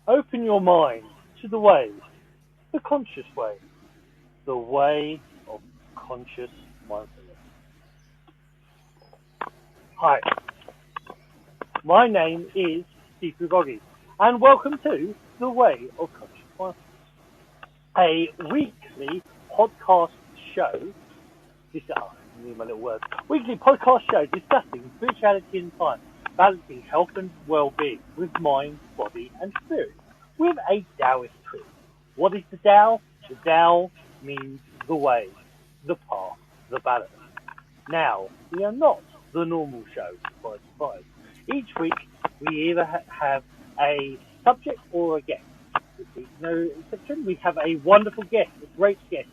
Open your mind to the way, the conscious way, the way of conscious mindfulness. Hi, my name is Steve Boggy, and welcome to the Way of Conscious Mindfulness, a weekly podcast show. Weekly podcast show discussing spirituality and science, balancing health and well-being with mind, body, and spirit, with a Taoist twist. What is the Tao? The Tao means the way, the path, the balance. Now, we are not the normal show, surprise, surprise. Each week, we either have a subject or a guest. This week, no exception. We have a wonderful guest, a great guest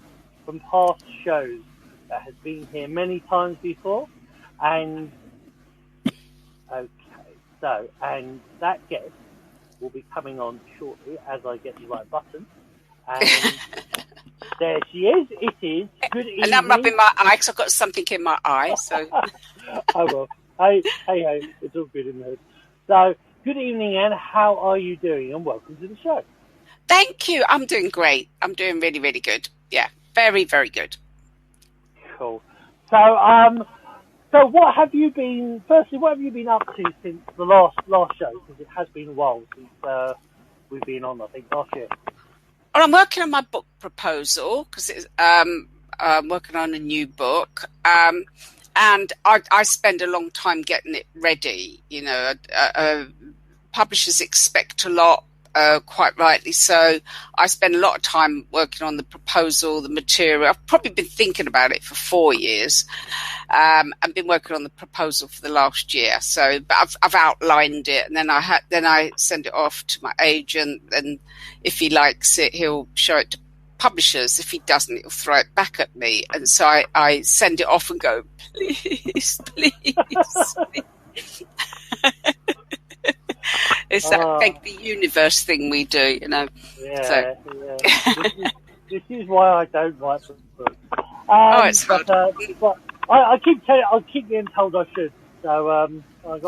from past shows that has been here many times before. And, and that guest will be coming on shortly as I get the right button. And there she is. It is. Good evening. And I'm rubbing my eye because I've got something in my eye. So. Oh, well. Hey, it's all good in the hood. So, good evening, Anne. How are you doing? And welcome to the show. Thank you. I'm doing great. I'm doing really, really good. Yeah, very, very good. Cool. So what have you been? Firstly, what have you been up to since the last show? Because it has been a while since we've been on. I think last year. Well, I'm working on my book proposal because I'm working on a new book, and I spend a long time getting it ready. You know, publishers expect a lot. Quite rightly so. I spend a lot of time working on the proposal, the material. I've probably been thinking about it for 4 years. I've been working on the proposal for the last year. So, but I've outlined it, and then I send it off to my agent, and if he likes it, he'll show it to publishers. If he doesn't, he'll throw it back at me. And so I send it off and go, please, please. It's that thank the universe thing we do, you know. Yeah, so. Yeah. This is why I don't write books. It's hard. But I keep getting told I should. So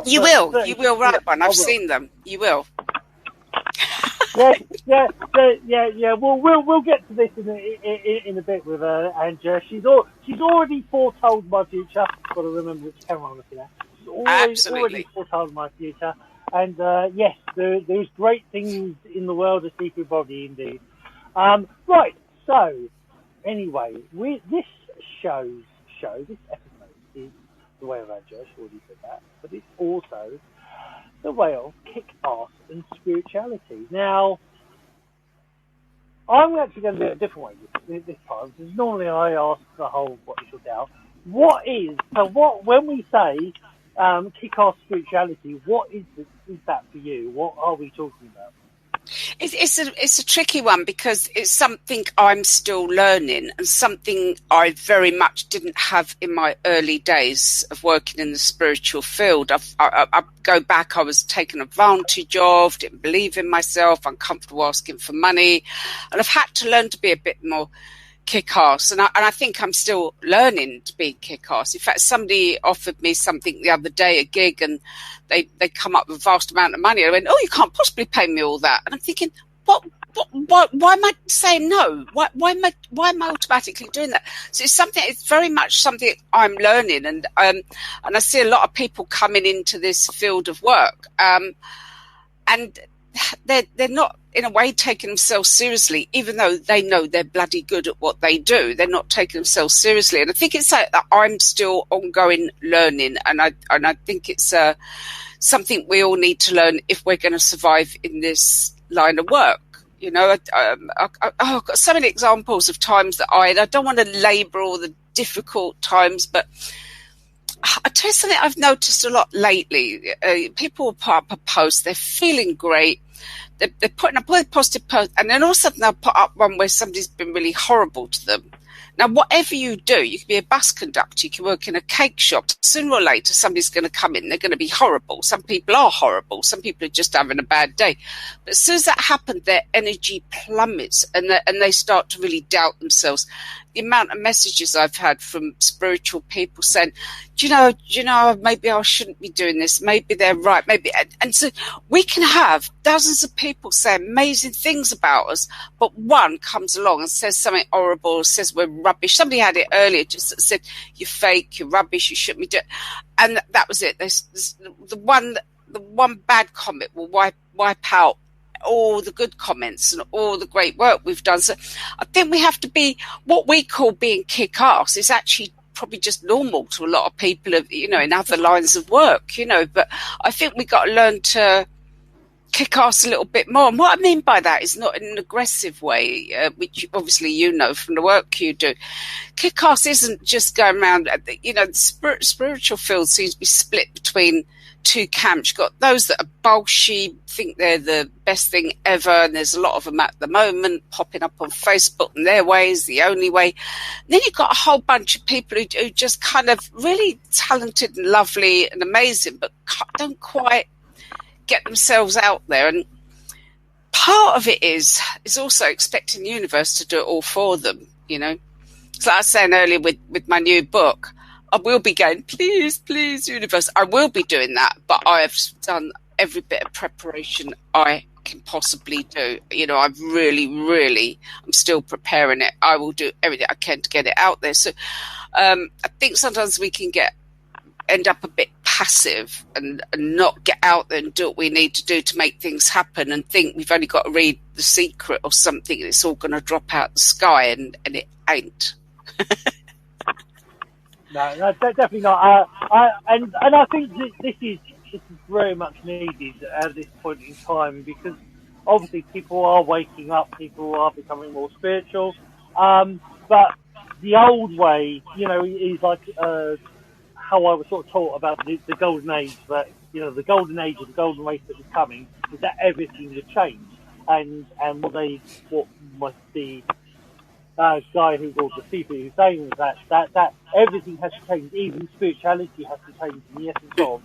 you will write one. I've seen them. You will. Yeah. We'll get to this in a bit with and she's already foretold my future. I've got to remember which camera I'm looking at. She's already foretold my future. And yes, there's great things in the world of secret body indeed. Right, so anyway, this episode is the way of Jirsch, already said that, but it's also the way of kick-ass and spirituality. Now, I'm actually going to do it a different way this time, because normally I ask the whole what is your Tao. When we say kick-ass spirituality, what is that for you? What are we talking about? It's a tricky one because it's something I'm still learning and something I very much didn't have in my early days of working in the spiritual field. I go back, I was taken advantage of, didn't believe in myself, uncomfortable asking for money, and I've had to learn to be a bit more kick-ass, and I think I'm still learning to be kick-ass. In fact, somebody offered me something the other day, a gig, and they come up with a vast amount of money. I went, oh, you can't possibly pay me all that. And I'm thinking, why am I saying no? Why am I automatically doing that? So it's very much something I'm learning, and I see a lot of people coming into this field of work, and they're not in a way taking themselves seriously, even though they know they're bloody good at what they do. They're not taking themselves seriously, and I think it's like that I'm still ongoing learning, and I think it's something we all need to learn if we're going to survive in this line of work. You know, I've got so many examples of times that I don't want to labour all the difficult times, but I'll tell you something I've noticed a lot lately. People will put up a post, they're feeling great, they're putting up a positive post, and then all of a sudden they'll put up one where somebody's been really horrible to them. Now, whatever you do, you can be a bus conductor, you can work in a cake shop. Sooner or later, somebody's going to come in. They're going to be horrible. Some people are horrible. Some people are just having a bad day. But as soon as that happens, their energy plummets and they start to really doubt themselves. the amount of messages I've had from spiritual people saying, do you know, maybe I shouldn't be doing this. Maybe they're right. Maybe. And so we can have dozens of people say amazing things about us, but one comes along and says something horrible, says we're rubbish. Somebody had it earlier, just said, you're fake, you're rubbish, you shouldn't be doing. And that was it. The one bad comment will wipe out all the good comments and all the great work we've done. So I think we have to be, what we call being kick-ass is actually probably just normal to a lot of people, in other lines of work, but I think we got to learn to kick ass a little bit more. And what I mean by that is not in an aggressive way, which obviously from the work you do. Kick ass isn't just going around, the spiritual field seems to be split between two camps. You've got those that are bolshy, think they're the best thing ever, and there's a lot of them at the moment popping up on Facebook, and their way is the only way. And then you've got a whole bunch of people who just kind of really talented and lovely and amazing, but don't quite get themselves out there. And part of it is also expecting the universe to do it all for them, So like I was saying earlier with my new book, I will be going, please, universe. I will be doing that, but I have done every bit of preparation I can possibly do. I've really, I'm still preparing it. I will do everything I can to get it out there. So I think sometimes we can end up a bit passive and not get out there and do what we need to do to make things happen, and think we've only got to read The Secret or something and it's all going to drop out the sky, and it ain't. No, definitely not. And I think this is very much needed at this point in time, because obviously people are waking up, people are becoming more spiritual. But the old way, is like how I was sort of taught about the golden age. That the golden age or the golden race that was coming is that everything would change, and what the guy who was the Sifu who's saying was that everything has to change, even spirituality has to change in the essence of,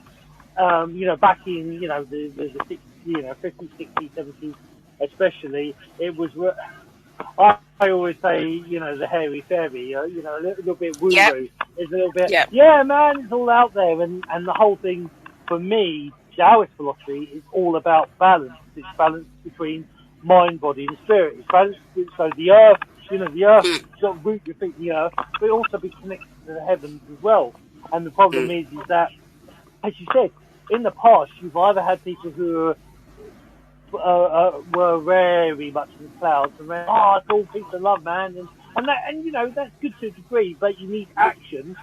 back in, the 60s, 50s, 60s, 70s especially, it was, I always say, the hairy fairy, a little bit woo-woo. Yep. It's a little bit, yep. Yeah, man, it's all out there, and the whole thing, for me, Taoist philosophy is all about balance. It's balance between mind, body, and spirit. It's balance, so the earth, the earth sort of root your feet in the earth, but also be connected to the heavens as well. And the problem is that, as you said, in the past, you've either had people who were very much in the clouds and went, it's all peace and love, man, and that's good to a degree, but you need action.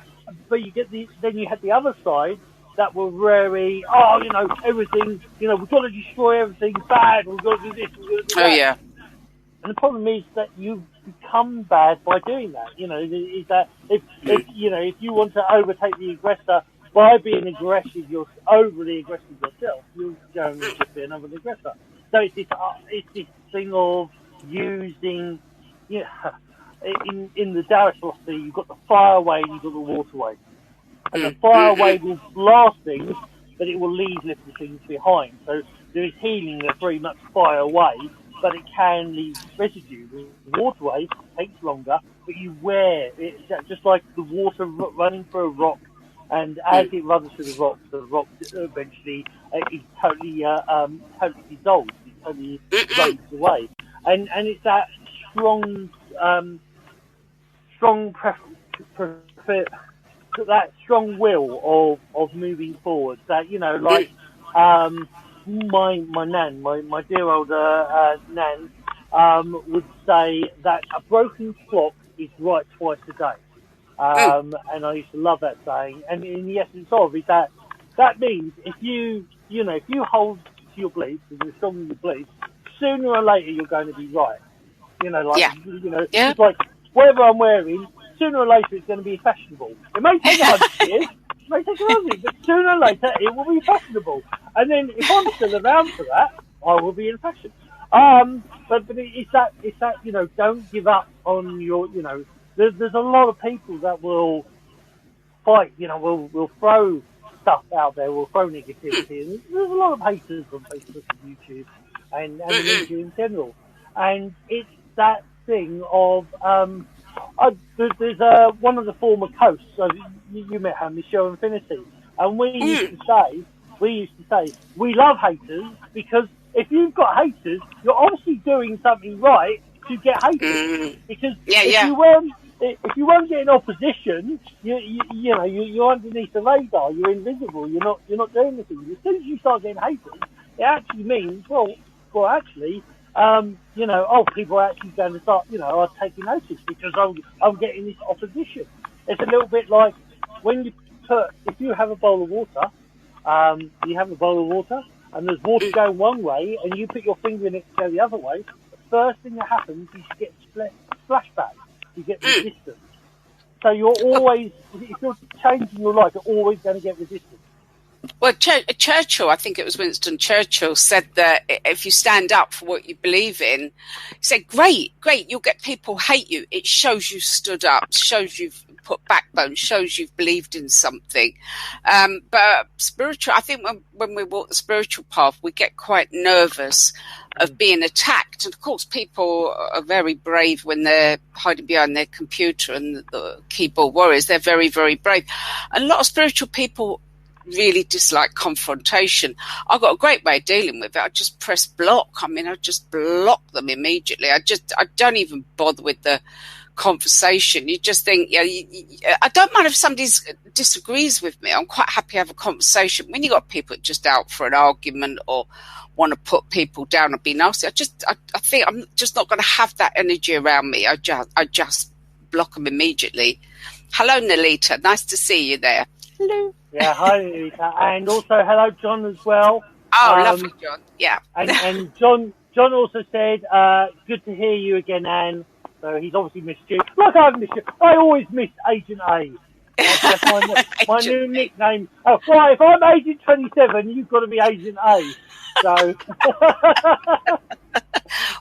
But then you had the other side that were very, everything, we've got to destroy everything bad, we've got to do this, we've got to do that. Oh yeah. And the problem is that you become bad by doing that. Is that if you want to overtake the aggressor by being aggressive, you're overly aggressive yourself, you're going to just be another aggressor. So it's this thing of using, in the Taoist philosophy, you've got the fire way and you've got the water way. And the fire way will blast things, but it will leave little things behind. So there is healing that's very much fire way, but it can leave residue. The waterway takes longer, but you wear it, just like the water running through a rock, and as it runs through the rock eventually is totally dissolves, it totally runs away. And it's that that strong will of moving forward. That my nan, my dear old nan, would say that a broken clock is right twice a day. And I used to love that saying. And in the essence of it, that means if you hold to your beliefs and you're strong in your beliefs, sooner or later you're going to be right. It's like whatever I'm wearing, sooner or later it's going to be fashionable. It may take 100 years. But sooner or later it will be fashionable, and then if I'm still around for that, I will be in fashion. But it's that don't give up on your There's a lot of people that will fight. Will throw stuff out there, will throw negativity, and there's a lot of haters on Facebook and YouTube and the media in general. And it's that thing of there's one of the former coasts. So you met her, Michelle Infinity, and we used to say we love haters, because if you've got haters, you're obviously doing something right to get haters. Because if you weren't getting opposition, you're underneath the radar. You're invisible. You're not doing anything. As soon as you start getting haters, it actually means people are actually going to start, are taking notice, because I'm getting this opposition. It's a little bit like when if you have a bowl of water, and there's water going one way, and you put your finger in it to go the other way, the first thing that happens is you get splashback. You get resistance. So you're always, if you're changing your life, you're always going to get resistance. Well, Churchill, I think it was Winston Churchill, said that if you stand up for what you believe in, he said, great, you'll get people hate you. It shows you stood up, shows you've put backbone, shows you've believed in something. But spiritual, I think when we walk the spiritual path, we get quite nervous of being attacked. And of course, people are very brave when they're hiding behind their computer and the keyboard warriors. They're very, very brave. And a lot of spiritual people really dislike confrontation. I've got a great way of dealing with it. I just press block. I just block them immediately. I don't even bother with the conversation. You just think, I don't mind if somebody disagrees with me. I'm quite happy to have a conversation. When you got people just out for an argument or want to put people down and be nasty, I think I'm just not going to have that energy around me. I just block them immediately. Hello, Nalita. Nice to see you there. Hello. Yeah, hi, Nalita. And also, hello, John, as well. Oh, lovely, John. Yeah. And John also said, good to hear you again, Anne. So he's obviously missed you. Like I've missed you. I always miss Agent A. That's my new nickname. Oh, right, if I'm Agent 27, you've got to be Agent A. So.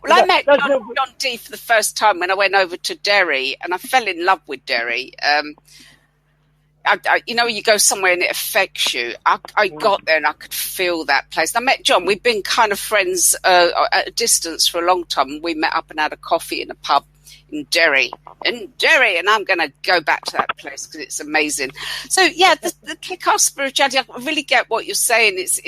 Well, I met John D for the first time when I went over to Derry, and I fell in love with Derry. You go somewhere and it affects you. I got there and I could feel that place. I met John. We've been kind of friends at a distance for a long time. We met up and had a coffee in a pub in Derry, and I'm going to go back to that place because it's amazing. So, yeah, the kick-ass spirituality, I really get what you're saying. It's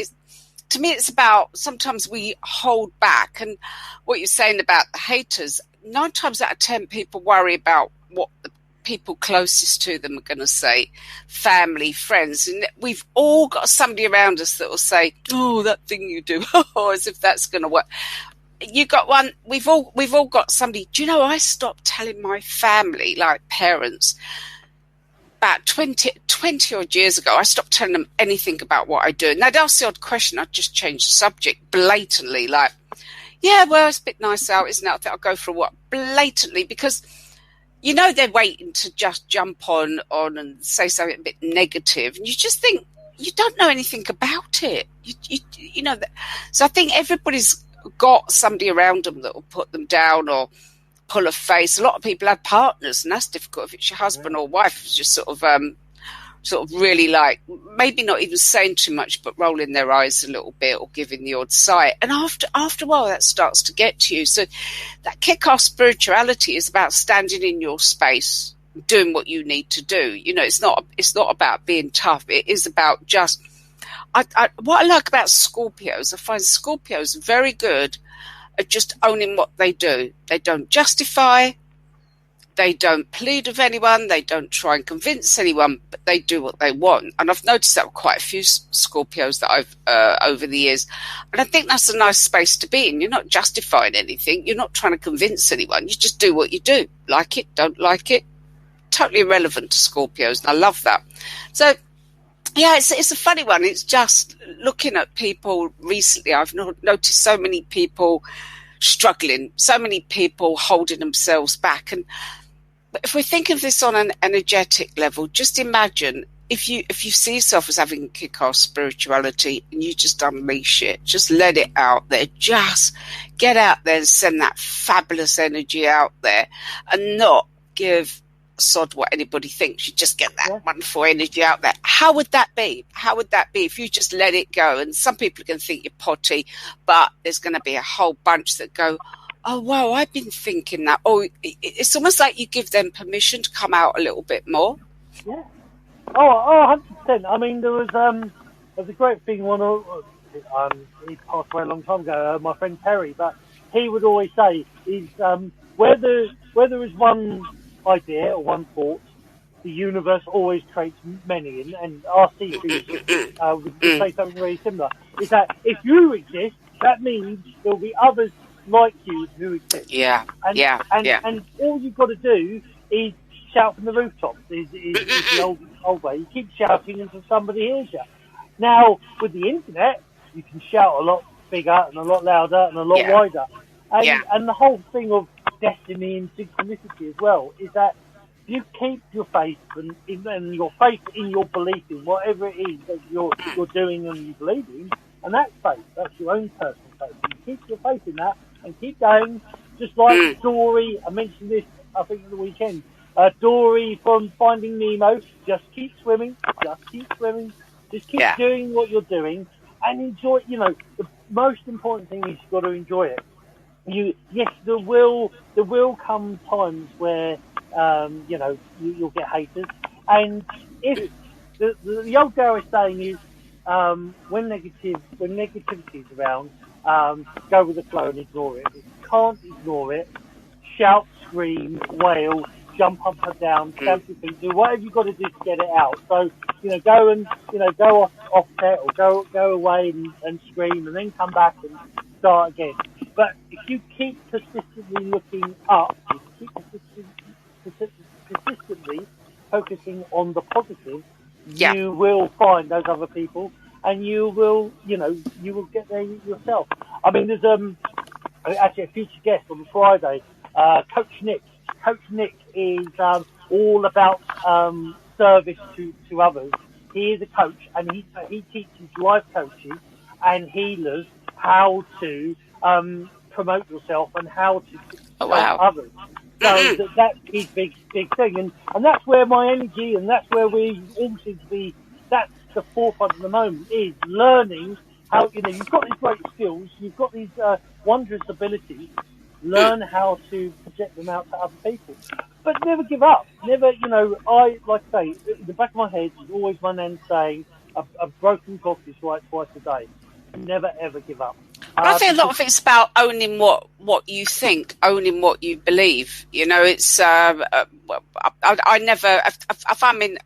to me, it's about sometimes we hold back. And what you're saying about the haters, 9 times out of 10 people worry about what the people closest to them are going to say, family, friends, and we've all got somebody around us that will say, oh, that thing you do, as if that's going to work. You got one, we've all got somebody. Do you know, I stopped telling my family, like parents, about 20 odd years ago. I stopped telling them anything about what I do, and they'd ask the odd question, I'd just change the subject blatantly, like, yeah, well, it's a bit nice out, isn't it? I think I'll go for a walk, blatantly, because they're waiting to just jump on and say something a bit negative. And you just think, you don't know anything about it. You know that. So I think everybody's got somebody around them that will put them down or pull a face. A lot of people have partners, and that's difficult. If it's your husband or wife, it's just sort of really like, maybe not even saying too much, but rolling their eyes a little bit or giving the odd sigh. And after a while, that starts to get to you. So that kick-off spirituality is about standing in your space, doing what you need to do. It's not about being tough. It is about just, what I like about Scorpios, I find Scorpios very good at just owning what they do. They don't justify. They don't plead with anyone. They don't try and convince anyone, but they do what they want. And I've noticed that with quite a few Scorpios that I've over the years. And I think that's a nice space to be in. You're not justifying anything. You're not trying to convince anyone. You just do what you do. Like it, don't like it. Totally irrelevant to Scorpios. And I love that. So, yeah, it's a funny one. It's just looking at people recently. I've noticed so many people struggling, so many people holding themselves back. And if we think of this on an energetic level, just imagine if you see yourself as having kick-ass spirituality and you just unleash it, just let it out there, just get out there and send that fabulous energy out there and not give a sod what anybody thinks. You just get that wonderful energy out there. How would that be? How would that be if you just let it go? And some people are going to think you're potty, but there's going to be a whole bunch that go, Oh, wow, I've been thinking that. Oh, it's almost like you give them permission to come out a little bit more. Yeah. Oh, 100%. I mean, there was a great thing. He passed away a long time ago. My friend Terry, but he would always say is where there is one idea or one thought, the universe always creates many. And Arse would say something very similar. Is that if you exist, that means there'll be others like you who exist. Yeah. And all you've got to do is shout from the rooftops. Is the old way. You keep shouting until somebody hears you. Now, with the internet, you can shout a lot bigger and a lot louder and a lot wider. And the whole thing of destiny and synchronicity as well is that you keep your faith and your faith in your belief in whatever it is that you're doing and you believe in, and that's faith. That's your own personal faith. You keep your faith in that and keep going. Just like Dory, I mentioned this, I think, at the weekend. Dory from Finding Nemo, just keep swimming, just keep doing what you're doing and enjoy. You know, the most important thing is you've got to enjoy it. There will come times where you'll get haters, and if the old Taoist saying is when negativity is around, go with the flow and ignore it. If you can't ignore it, shout, scream, wail, jump up and down, stamp your feet, do whatever you've got to do to get it out. So, go off set or go away and scream and then come back and start again. But if you keep persistently looking up, if you keep persistently focusing on the positive, you will find those other people and you will get there yourself. I mean, there's actually a future guest on Friday, Coach Nick. Coach Nick is all about service to others. He is a coach, and he teaches life coaches and healers how to promote yourself and how to help others. So that's his big thing, and that's where my energy and that's where we all seem to be. That's the forefront at the moment, is learning how you've got these great skills, you've got these wondrous abilities. Learn how to project them out to other people, but never give up. Never, I like to say, in the back of my head is always my nan saying, "A broken clock is right twice a day." Never ever give up. I think a lot of it's about owning what you think, owning what you believe. It's I never.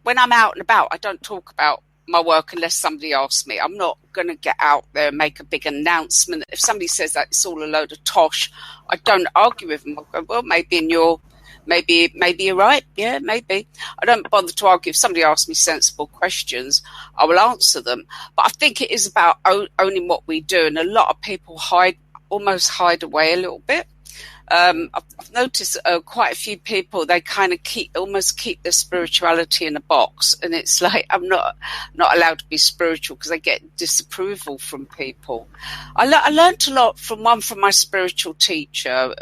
When I'm out and about, I don't talk about my work unless somebody asks me. I'm not going to get out there and make a big announcement. If somebody says that it's all a load of tosh, I don't argue with them. I go, well, maybe you're right. Yeah, maybe. I don't bother to argue. If somebody asks me sensible questions, I will answer them. But I think it is about owning what we do. And a lot of people almost hide away a little bit. I've noticed quite a few people, they kind of almost keep their spirituality in a box, and it's like I'm not allowed to be spiritual because I get disapproval from people. I learned a lot from my spiritual teacher,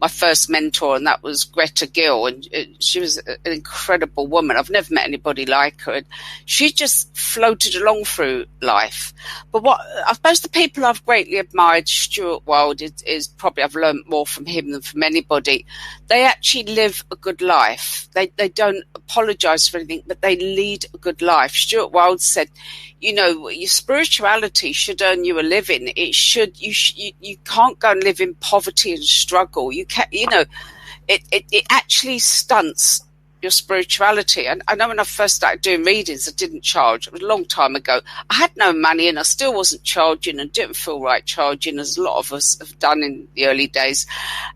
my first mentor, and that was Greta Gill, and she was an incredible woman. I've never met anybody like her. And she just floated along through life. But what I suppose the people I've greatly admired, Stuart Wilde, is probably I've learned more from him than from anybody. They actually live a good life. They don't apologize for anything, but they lead a good life. Stuart Wilde said, your spirituality should earn you a living. It should. You can't go and live in poverty and struggle. You can't. It actually stunts your spirituality. And I know when I first started doing readings, I didn't charge. It was a long time ago. I had no money and I still wasn't charging and didn't feel right charging, as a lot of us have done in the early days.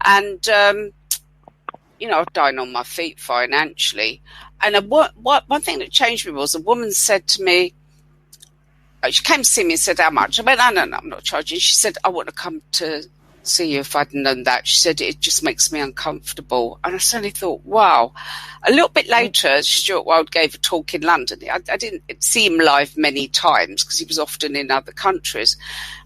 And, I was dying on my feet financially. And one thing that changed me was a woman said to me, she came to see me and said, how much? I went, no, I'm not charging. She said, I want to come to see you if I'd known that. She said, it just makes me uncomfortable. And I suddenly thought, wow. A little bit later, Stuart Wilde gave a talk in London. I didn't see him live many times because he was often in other countries.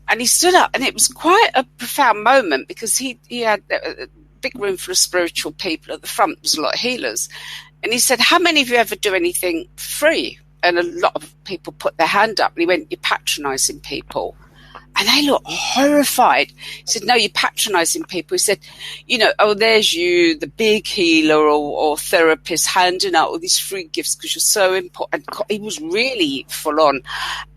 And he stood up, and it was quite a profound moment because he had a big room full of spiritual people. At the front was a lot of healers. And he said, how many of you ever do anything free? And a lot of people put their hand up. And he went, you're patronising people. And they looked horrified. He said, no, you're patronising people. He said, there's you, the big healer or therapist, handing out all these free gifts because you're so important. And he was really full on.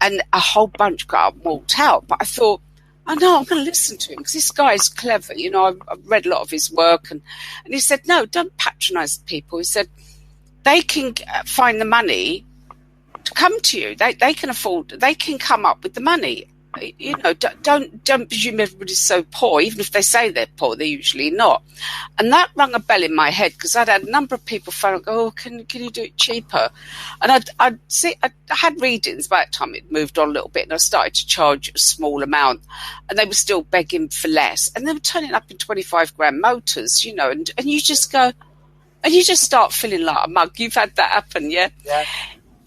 And a whole bunch got up and walked out. But I thought, oh, no, I'm going to listen to him because this guy's clever. I've read a lot of his work. And he said, no, don't patronise people. He said, they can find the money to come to you. They can come up with the money. Don't presume everybody's so poor. Even if they say they're poor, they're usually not. And that rung a bell in my head because I'd had a number of people phone, oh, can you do it cheaper? And I had readings by that time. It moved on a little bit, and I started to charge a small amount, and they were still begging for less. And they were turning up in 25 grand motors, and you just go, and you just start feeling like a mug. You've had that happen, yeah? Yeah.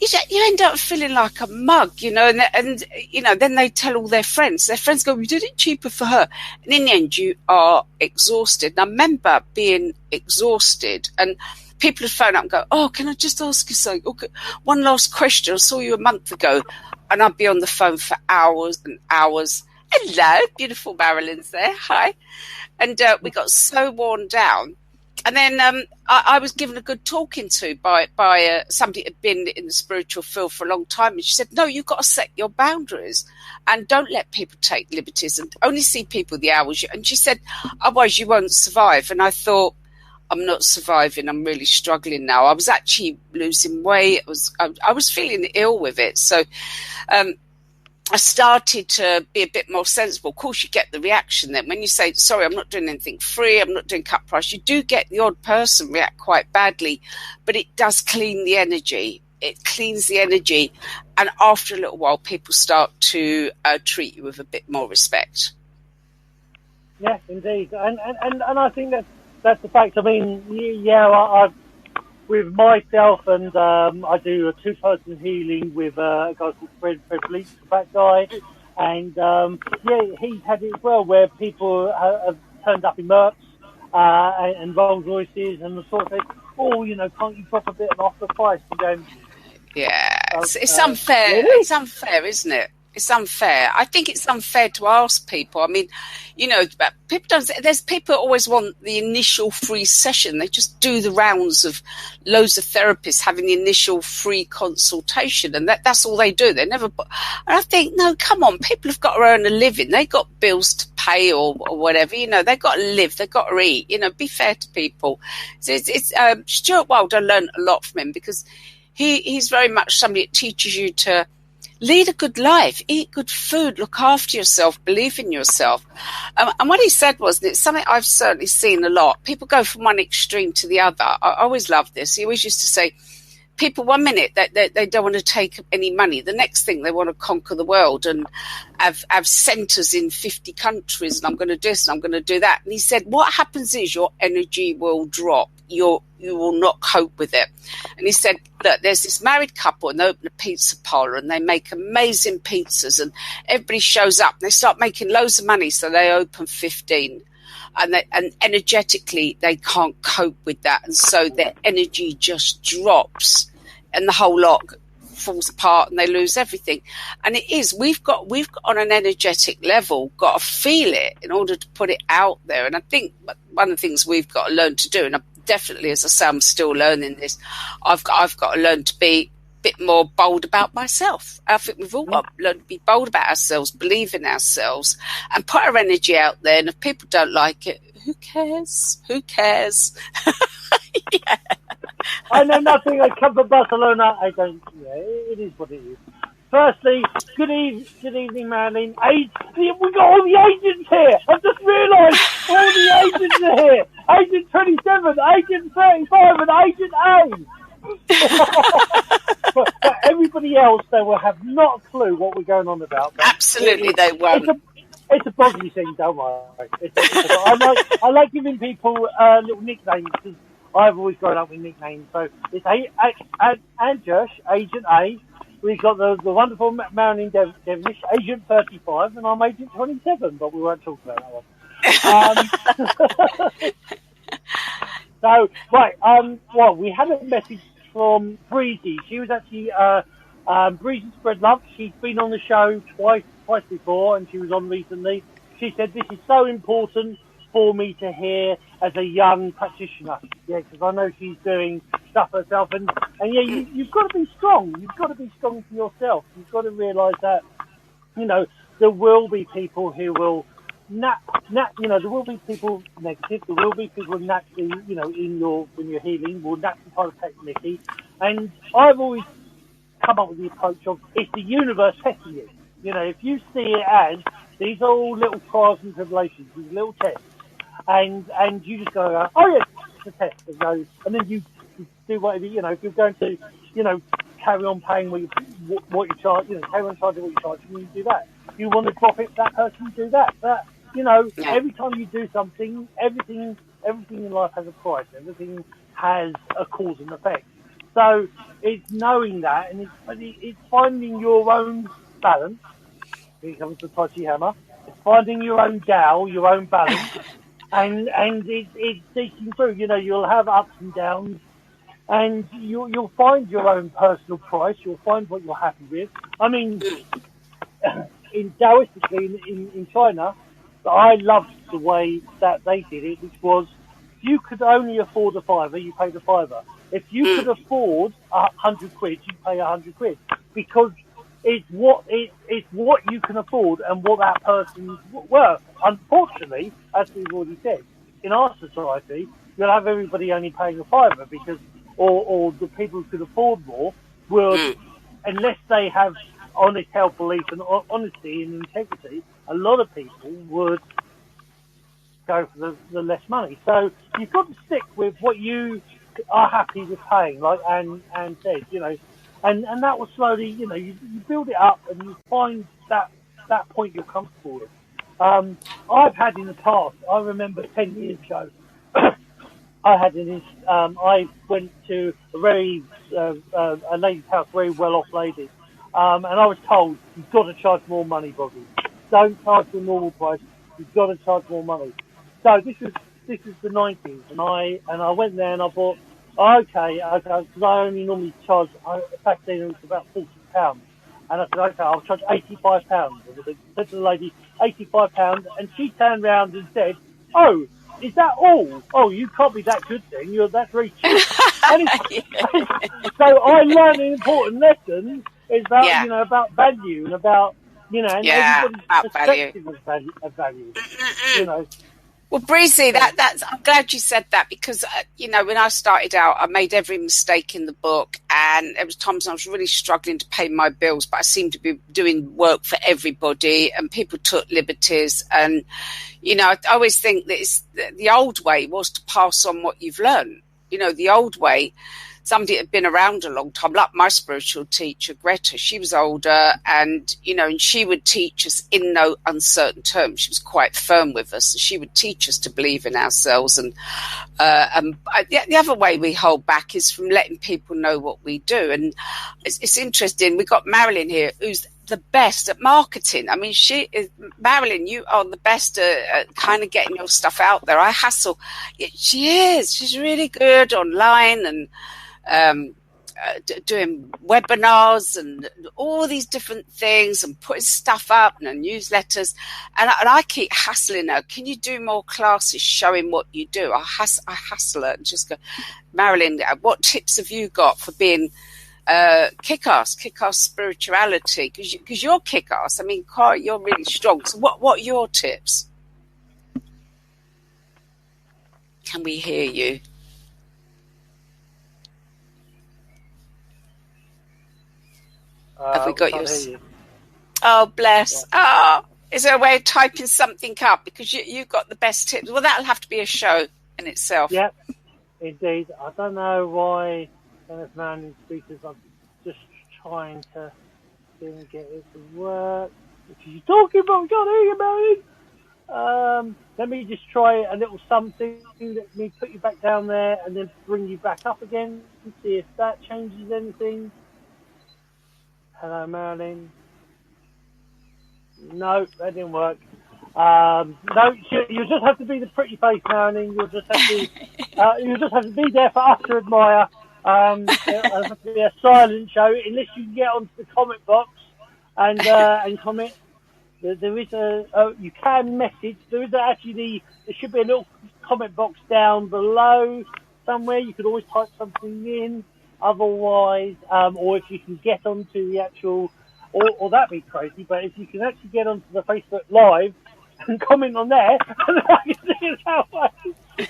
You end up feeling like a mug, and then they tell all their friends. Their friends go, we did it cheaper for her. And in the end, you are exhausted. And I remember being exhausted, and people would phone up and go, oh, can I just ask you something? Okay, one last question. I saw you a month ago. And I'd be on the phone for hours and hours. Hello, beautiful Marilyn's there. Hi. And we got so worn down. And then I was given a good talking to by somebody who had been in the spiritual field for a long time. And she said, no, you've got to set your boundaries and don't let people take liberties and only see people the hours. And she said, otherwise you won't survive. And I thought, I'm not surviving. I'm really struggling now. I was actually losing weight. I was feeling ill with it. So I started to be a bit more sensible. Of course, you get the reaction then. When you say, sorry, I'm not doing anything free, I'm not doing cut price, you do get the odd person react quite badly, but it does clean the energy. It cleans the energy. And after a little while, people start to treat you with a bit more respect. Yeah, indeed. And I think that's the fact. I mean, I've with myself, and I do a two-person healing with a guy called Fred Bleach, that guy, and he's had it as well, where people have turned up in Mercs and Rolls Royces, and the sort of thing. Oh, can't you drop a bit off the price? And going, it's unfair. Really? It's unfair, isn't it? It's unfair. I think it's unfair to ask people. I mean, people don't. There's people who always want the initial free session. They just do the rounds of loads of therapists having the initial free consultation, and that's all they do. They never. And I think, no, come on. People have got to earn a living. They got bills to pay or whatever. They got to live. They got to eat. Be fair to people. So it's Stuart Wilde. I learned a lot from him because he's very much somebody that teaches you to lead a good life, eat good food, look after yourself, believe in yourself. And what he said was, and it's something I've certainly seen a lot, people go from one extreme to the other. I always loved this. He always used to say, people 1 minute they don't want to take any money. The next thing they want to conquer the world and have centres in 50 countries, and I'm going to do this and I'm going to do that. And he said, what happens is your energy will drop. You will not cope with it. And he said, look, there's this married couple and they open a pizza parlour and they make amazing pizzas and everybody shows up and they start making loads of money, so they open 15. And energetically they can't cope with that, and so their energy just drops and the whole lot falls apart and they lose everything. And it is, we've got on an energetic level got to feel it in order to put it out there. And I think one of the things we've got to learn to do, and definitely, as I say, I'm still learning this, I've got to learn to be a bit more bold about myself. I think we've all got to learn to be bold about ourselves, believe in ourselves, and put our energy out there. And if people don't like it, who cares? Who cares? Yeah. I know nothing. I come from Barcelona. I don't. Yeah, it is what it is. Firstly, good evening, Marilyn. We got all the agents here. I've just realised all the agents are here. Agent 27, Agent 35, and Agent A. but everybody else, they will have not a clue what we're going on about. Absolutely, they won't. It's a boggy thing, don't worry. I like giving people little nicknames because I've always grown up with nicknames. So it's and Jirsch, Agent A. We've got the wonderful Marilyn Devonish, Agent 35, and I'm Agent 27, but we won't talk about that one. So, right, we had a message from Breezy. She was actually Breezy Spread Love, she's been on the show twice before, and she was on recently. She said this is so important for me to hear as a young practitioner. Yeah, because I know she's doing stuff herself, and yeah, you've got to be strong. You've got to be strong for yourself. You've got to realise that, you know, there will be people who will there will be people negative. There will be people naturally, you know, when you're healing, will naturally try to take the mickey. And I've always come up with the approach of it's the universe testing you. You know, if you see it as these are all little trials and tribulations, these little tests, and you just go, oh yes, it's a test, and then you do whatever, you know, if you're going to, you know, carry on paying what you charge, you know, carry on charging what you charge, and you do that. If you want to drop it, that person do that. But, you know, every time you do something, everything in life has a price. Everything has a cause and effect. So it's knowing that, and it's finding your own balance. Here comes the Tai Chi hammer. It's finding your own Tao, your own balance, and it's seeking through. You know, you'll have ups and downs, and you'll find your own personal price. You'll find what you're happy with. I mean, in Taoistically in China, I loved the way that they did it, which was if you could only afford a fiver, you paid a fiver. If you could afford 100 quid, you pay 100 quid, because it's what you can afford and what that person's worth. Unfortunately, as we've already said, in our society, you'll have everybody only paying a fiver because, or the people who could afford more would, unless they have honest held belief and honesty and integrity, a lot of people would go for the less money. So you've got to stick with what you are happy with paying, like Anne said, you know, and that will slowly, you know, you build it up and you find that point you're comfortable with. I've had in the past, I remember 10 years ago, I went to a lady's house, very well-off lady, and I was told, you've got to charge more money, Bobby. Don't charge the normal price. You've got to charge more money. So this was the 90s, and I went there and I thought, okay, because I only normally charge, back then it was about £40. And I said, okay, I'll charge £85. And I said to the lady, £85, and she turned round and said, oh, is that all? Oh, you can't be that good then. That's very cheap. So I learned an important lesson is about, you know, about value and about, you know, and everybody's perspective of value, you know. Well, Breezy, I'm glad you said that, because, you know, when I started out, I made every mistake in the book, and there was times I was really struggling to pay my bills, but I seemed to be doing work for everybody, and people took liberties. And, you know, I always think that the old way was to pass on what you've learned. You know, the old way, somebody had been around a long time, like my spiritual teacher, Greta. She was older, and, you know, and she would teach us in no uncertain terms. She was quite firm with us. She would teach us to believe in ourselves. And the other way we hold back is from letting people know what we do. And it's interesting. We've got Marilyn here, who's the best at marketing. I mean, Marilyn, you are the best at kind of getting your stuff out there. I hassle. She is. She's really good online and doing webinars and all these different things and putting stuff up and newsletters. And I keep hassling her. Can you do more classes showing what you do? I hassle her and just go, Marilyn, what tips have you got for being kick-ass spirituality? Because you're kick-ass. I mean, you're really strong. So what are your tips? Can we hear you? Have we got yours? Oh, bless. Yeah. Oh, is there a way of typing something up? Because you've got the best tips. Well, that'll have to be a show in itself. Yep, indeed. I don't know why Kenneth Manning speakers. I'm just trying to get it to work. What are you talking about? We can't hear you, Manning. Let me just try a little something. Let me put you back down there and then bring you back up again and see if that changes anything. Hello, Marilyn. No, that didn't work. No, you just have to be the pretty face, Marilyn. You'll just have to be there for us to admire. It'll have to be a silent show unless you can get onto the comment box and comment. There is you can message. There is there should be a little comment box down below somewhere. You could always type something in. Otherwise, or if you can get onto the actual, or that'd be crazy. But if you can actually get onto the Facebook Live and comment on there, I can see it that way.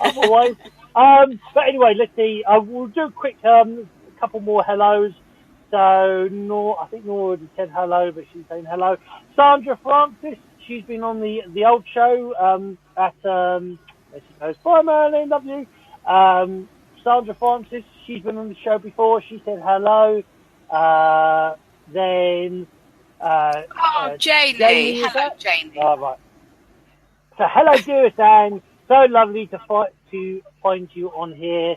Otherwise, but anyway, let's see. We'll do a quick couple more hellos. So I think Nora already said hello, but she's saying hello. Sandra Francis, she's been on the old show there she goes. Bye, Marilyn, love you. Sandra Francis, she's been on the show before. She said hello. Then Janie. Hello, Janie. Oh, right. So hello, dearest Anne. So lovely to find you on here.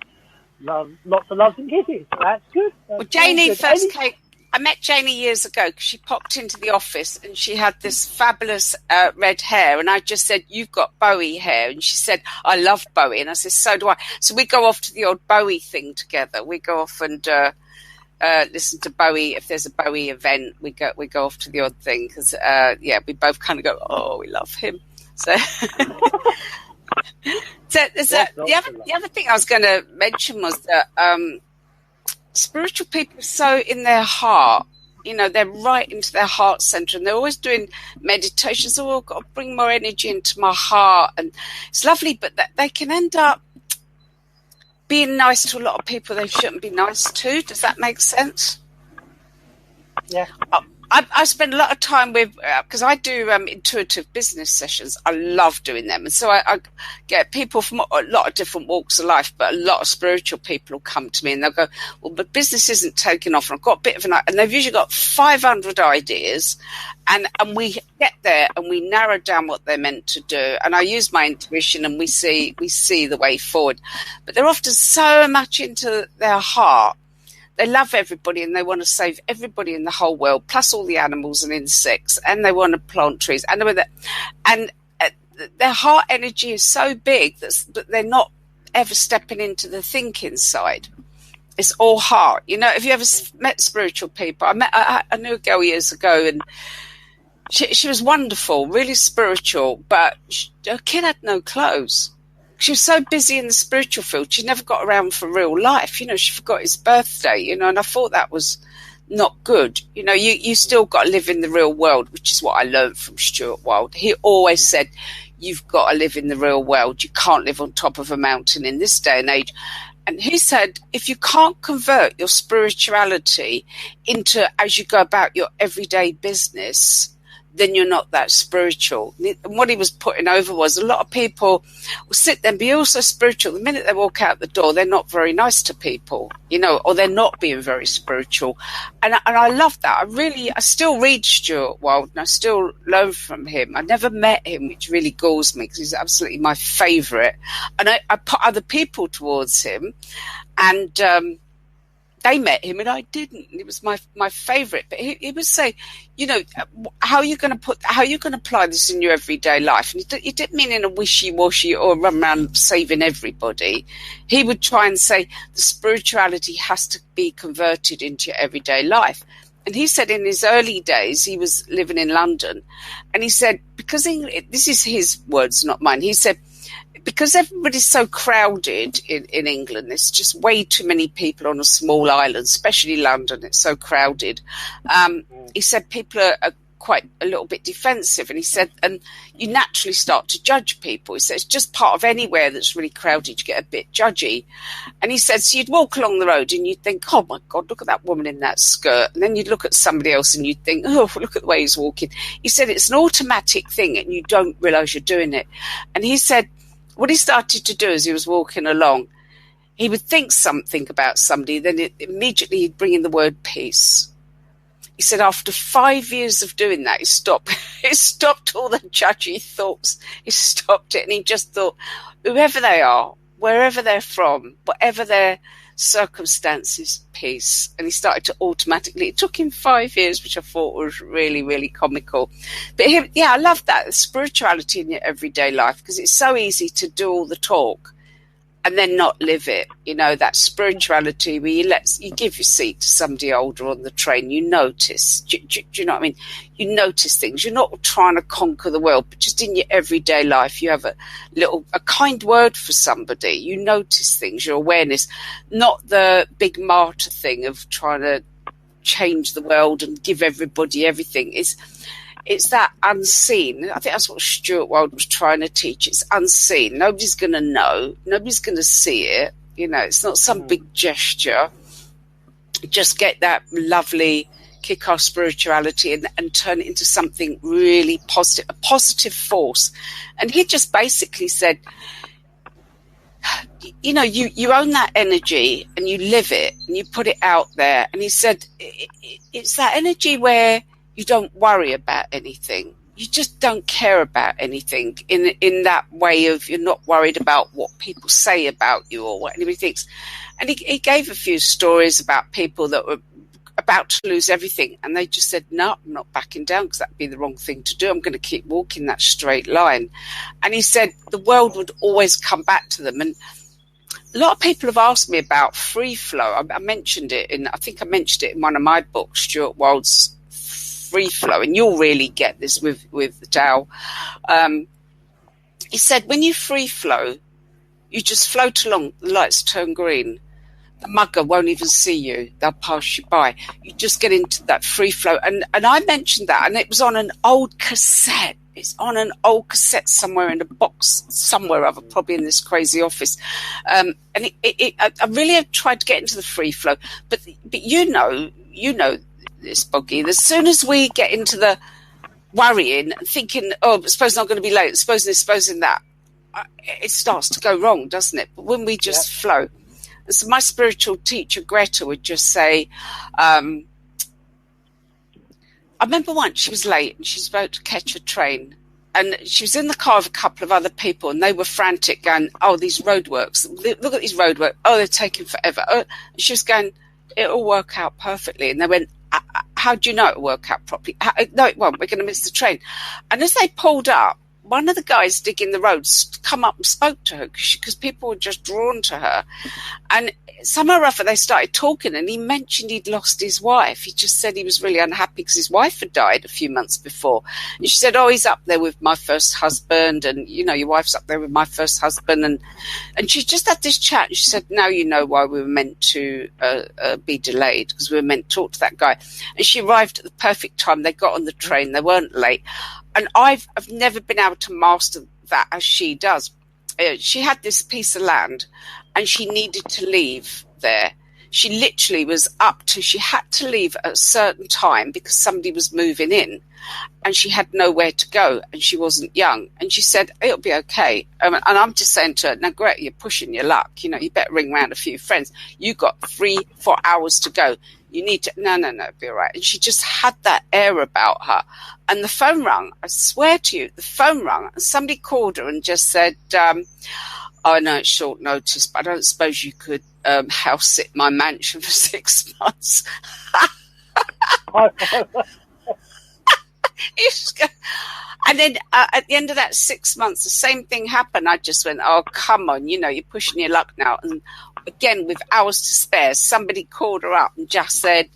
Lots of loves and kisses. That's good. Well, Janie first came. I met Janie years ago because she popped into the office and she had this fabulous red hair. And I just said, "You've got Bowie hair." And she said, "I love Bowie." And I said, "So do I." So we go off to the old Bowie thing together. We go off and listen to Bowie. If there's a Bowie event, we go off to the odd thing because, we both kind of go, "Oh, we love him." So, the other thing I was going to mention was that spiritual people are so in their heart. You know, they're right into their heart center, and they're always doing meditations. Oh, I've got to bring more energy into my heart, and it's lovely. But they can end up being nice to a lot of people they shouldn't be nice to. Does that make sense? Yeah. I spend a lot of time with, because I do intuitive business sessions. I love doing them. And so I get people from a lot of different walks of life, but a lot of spiritual people will come to me and they'll go, "Well, but business isn't taking off." And I've got a bit of and they've usually got 500 ideas. And we get there and we narrow down what they're meant to do. And I use my intuition and we see the way forward. But they're often so much into their heart. They love everybody and they want to save everybody in the whole world, plus all the animals and insects, and they want to plant trees. And their heart energy is so big that they're not ever stepping into the thinking side. It's all heart. You know, have you ever met spiritual people? I knew a girl years ago, and she was wonderful, really spiritual, but her kid had no clothes. She was so busy in the spiritual field, she never got around for real life. You know, she forgot his birthday, you know, and I thought that was not good. You know, you still got to live in the real world, which is what I learned from Stuart Wilde. He always said, you've got to live in the real world. You can't live on top of a mountain in this day and age. And he said, if you can't convert your spirituality into, as you go about your everyday business, then you're not that spiritual. And what he was putting over was a lot of people will sit there and be also spiritual. The minute they walk out the door, they're not very nice to people, you know, or they're not being very spiritual. And I love that. I still read Stuart Wilde and I still learn from him. I never met him, which really galls me because he's absolutely my favourite. And I put other people towards him and, they met him and I didn't. It was my favourite. But he would say, you know, how are you going to apply this in your everyday life? And he didn't mean in a wishy-washy or run around saving everybody. He would try and say the spirituality has to be converted into your everyday life. And he said in his early days, he was living in London. And he said, because this is his words, not mine. He said, because everybody's so crowded in England, there's just way too many people on a small island, especially London. It's so crowded. He said people are quite a little bit defensive. And he said, and you naturally start to judge people. He said, it's just part of anywhere that's really crowded, you get a bit judgy. And he said, so you'd walk along the road and you'd think, oh my God, look at that woman in that skirt. And then you'd look at somebody else and you'd think, oh, look at the way he's walking. He said, it's an automatic thing and you don't realise you're doing it. And he said, what he started to do as he was walking along, he would think something about somebody, then immediately he'd bring in the word peace. He said after 5 years of doing that, he stopped all the judgy thoughts. He stopped it and he just thought, whoever they are, wherever they're from, whatever their circumstances, peace. And he started to automatically, it took him 5 years, which I thought was really, really comical. But I love that, spirituality in your everyday life, because it's so easy to do all the talk and then not live it. You know, that spirituality where you give your seat to somebody older on the train, you notice. Do you know what I mean? You notice things. You're not trying to conquer the world, but just in your everyday life, you have a kind word for somebody. You notice things, your awareness, not the big martyr thing of trying to change the world and give everybody everything. It's that unseen. I think that's what Stuart Wilde was trying to teach. It's unseen. Nobody's going to know. Nobody's going to see it. You know, it's not some big gesture. Just get that lovely kick-off spirituality and turn it into something really positive, a positive force. And he just basically said, you know, you own that energy and you live it and you put it out there. And he said, it's that energy where you don't worry about anything. You just don't care about anything in that way of you're not worried about what people say about you or what anybody thinks. And he gave a few stories about people that were about to lose everything. And they just said, no, I'm not backing down because that'd be the wrong thing to do. I'm going to keep walking that straight line. And he said the world would always come back to them. And a lot of people have asked me about free flow. I mentioned it in one of my books, Stuart Wilde's Free Flow, and you'll really get this with the Tao. He said, when you free flow, you just float along, the lights turn green. The mugger won't even see you. They'll pass you by. You just get into that free flow. And I mentioned that, and it was on an old cassette. It's on an old cassette somewhere in a box, somewhere other, probably in this crazy office. And I really have tried to get into the free flow. But you know this, Boggy. As soon as we get into the worrying and thinking, oh, suppose I'm going to be late, suppose this, supposing that, it starts to go wrong, doesn't it? But when we just flow. And so my spiritual teacher, Greta, would just say, I remember once she was late and she was about to catch a train. And she was in the car with a couple of other people and they were frantic going, oh, these roadworks, look at these roadworks. Oh, they're taking forever. Oh. And she was going, it'll work out perfectly. And they went, how do you know it'll work out properly? No, it won't. We're going to miss the train. And as they pulled up, one of the guys digging the roads come up and spoke to her because people were just drawn to her. And somehow or other they started talking and he mentioned he'd lost his wife. He just said he was really unhappy because his wife had died a few months before. And she said, oh, he's up there with my first husband. And, you know, your wife's up there with my first husband. And she just had this chat. And she said, now you know why we were meant to be delayed, because we were meant to talk to that guy. And she arrived at the perfect time. They got on the train. They weren't late. And I've never been able to master that as she does. She had this piece of land and she needed to leave there. She literally was she had to leave at a certain time because somebody was moving in and she had nowhere to go and she wasn't young. And she said, it'll be okay. And I'm just saying to her, now, Greta, you're pushing your luck. You know, you better ring round a few friends. You got 3-4 hours to go. You need to, no, it'll be all right. And she just had that air about her. And the phone rang. I swear to you, the phone rang and somebody called her and just said, I know it's short notice, but I don't suppose you could house sit my mansion for 6 months. And then at the end of that 6 months, the same thing happened. I just went, oh, come on, you know, you're pushing your luck now. And again, with hours to spare, somebody called her up and just said,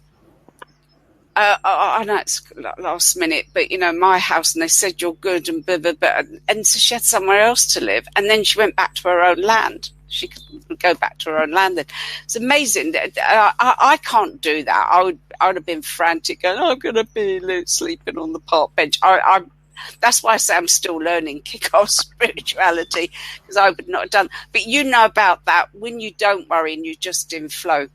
I know it's last minute, but, you know, my house, and they said you're good and blah, blah, blah. And so she had somewhere else to live. And then she went back to her own land. She could go back to her own land then. It's amazing. I can't do that. I would have been frantic going, I'm going to be sleeping on the park bench. That's why I say I'm still learning kick-off spirituality, because I would not have done. But you know about that when you don't worry and you're just in flow.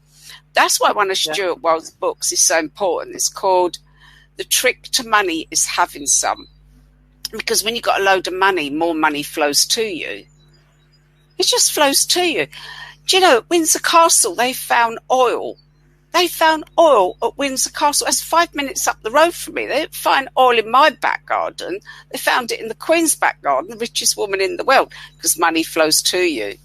That's why one of Stuart Wilde's books is so important. It's called The Trick to Money is Having Some. Because when you've got a load of money, more money flows to you. It just flows to you. Do you know, at Windsor Castle, they found oil. They found oil at Windsor Castle. That's 5 minutes up the road from me. They didn't find oil in my back garden. They found it in the Queen's back garden, the richest woman in the world, because money flows to you.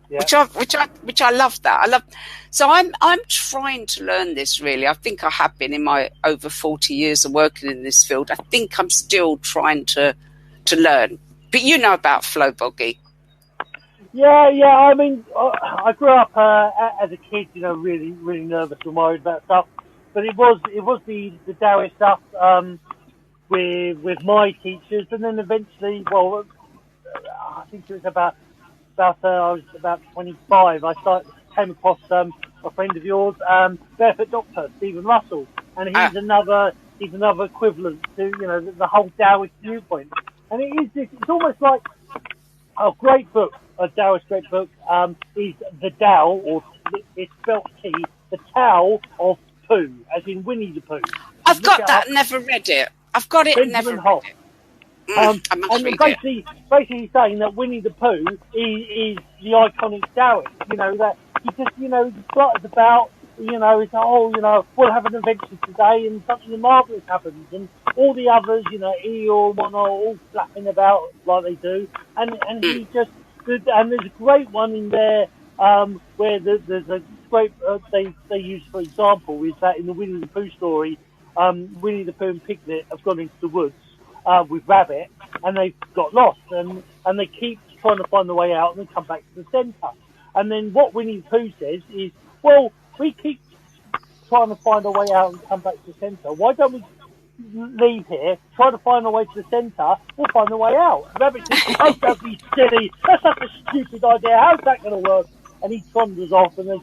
Yeah. Which I love that. So I'm trying to learn this, really. I think I have been in my over 40 years of working in this field. I think I'm still trying to learn. But you know about flow, Boggy. Yeah. I mean, I grew up as a kid, really, really nervous and worried about stuff. But it was the Taoist stuff with my teachers, and then eventually, well, I think it was about I was about 25. Came across a friend of yours, Barefoot Doctor Stephen Russell, and Ah, he's another equivalent to the whole Taoist viewpoint. And it's almost like a great book, a Taoist great book, is the Tao, or it's spelled T, the Tao of Pooh, as in Winnie the Pooh. You I've look got it that, up, never read it. I've got it and never Benjamin read Hoff. it. I must And read it. basically saying that Winnie the Pooh is the iconic Taoist. That he flutters about. It's we'll have an adventure today, and something marvelous happens, and all the others, Eeyore and whatnot, all flapping about like they do, and he just and there's a great one in there where there's a great they use, for example, is that in the Winnie the Pooh story, Winnie the Pooh and Piglet have gone into the woods with Rabbit, and they've got lost, and they keep trying to find the way out, and then come back to the centre. And then what Winnie the Pooh says is, well, we keep trying to find a way out and come back to the centre. Why don't we leave here, try to find a way to the centre, we'll find a way out. And Rabbit says, oh, don't be silly, that's such a stupid idea, how's that going to work? And he wanders off, and they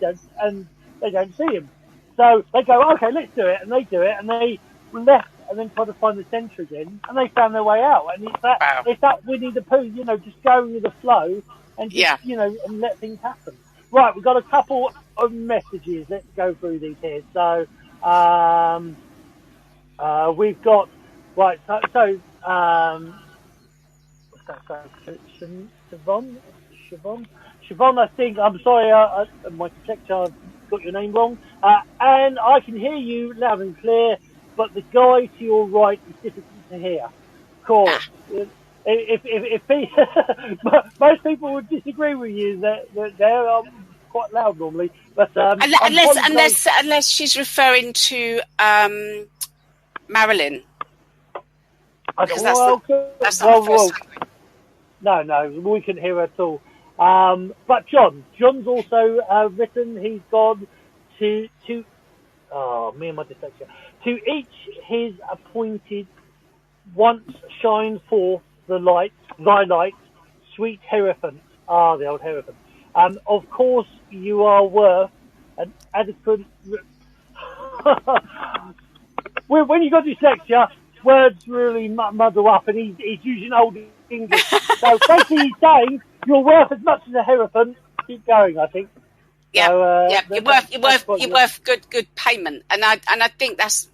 don't see him. So they go, okay, let's do it, and they do it, and they left and then try to find the centre again, and they found their way out. And Wow. it's that Winnie the Pooh, just going with the flow and just, and let things happen. Right, we've got a couple of messages. Let's go through these here. So we've got what's that? So Siobhan, I think, I'm sorry, my conjecture, I've got your name wrong. And I can hear you loud and clear, but the guy to your right is difficult to hear. Of course. If most people would disagree with you, they're quite loud normally. But unless she's referring to Marilyn. Because that's not the first time. No, we couldn't hear her at all. But John's also written. He's gone to me and my dyslexia. To each his appointed. Once shine forth thy light, sweet Hierophant. The old Hierophant. Of course, you are worth an adequate. When you got dyslexia, words really muddle up, and he's using old English. So basically, he's saying you're worth as much as a Hierophant. Keep going, I think. Yeah, so, you're worth good payment, and I think that's.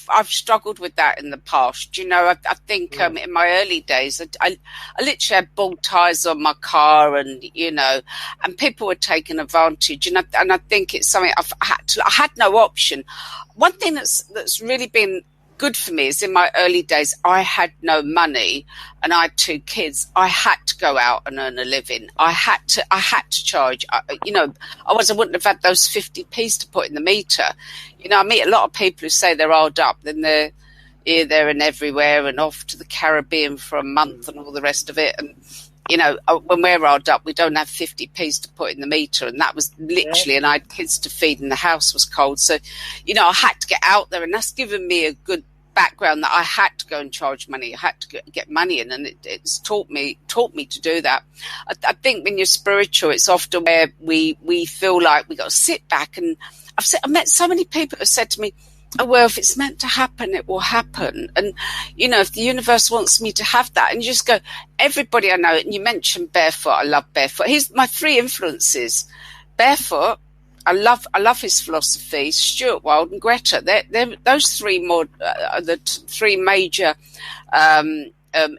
I've struggled with that in the past. I think in my early days, I literally had bald tires on my car, and and people were taking advantage. And I think it's something I had no option. One thing that's really been good for me is in my early days, I had no money, and I had 2 kids. I had to go out and earn a living. I had to charge. Otherwise I wouldn't have had those 50p's to put in the meter. I meet a lot of people who say they're hard up, then they're here, there, and everywhere, and off to the Caribbean for a month and all the rest of it. And when we're hard up, we don't have 50p's to put in the meter, and that was literally, and I had kids to feed, and the house was cold. So, I had to get out there, and that's given me a good background that I had to go and charge money. I had to get money in, and it's taught me to do that. I think when you're spiritual, it's often where we feel like we got to sit back, and I've met so many people who have said to me, oh, well, if it's meant to happen, it will happen. And, if the universe wants me to have that, and you just go, everybody I know, and you mentioned Barefoot, I love Barefoot. Here's my 3 influences. Barefoot, I love his philosophy, Stuart Wilde and Greta. They're those 3 more, the 3 major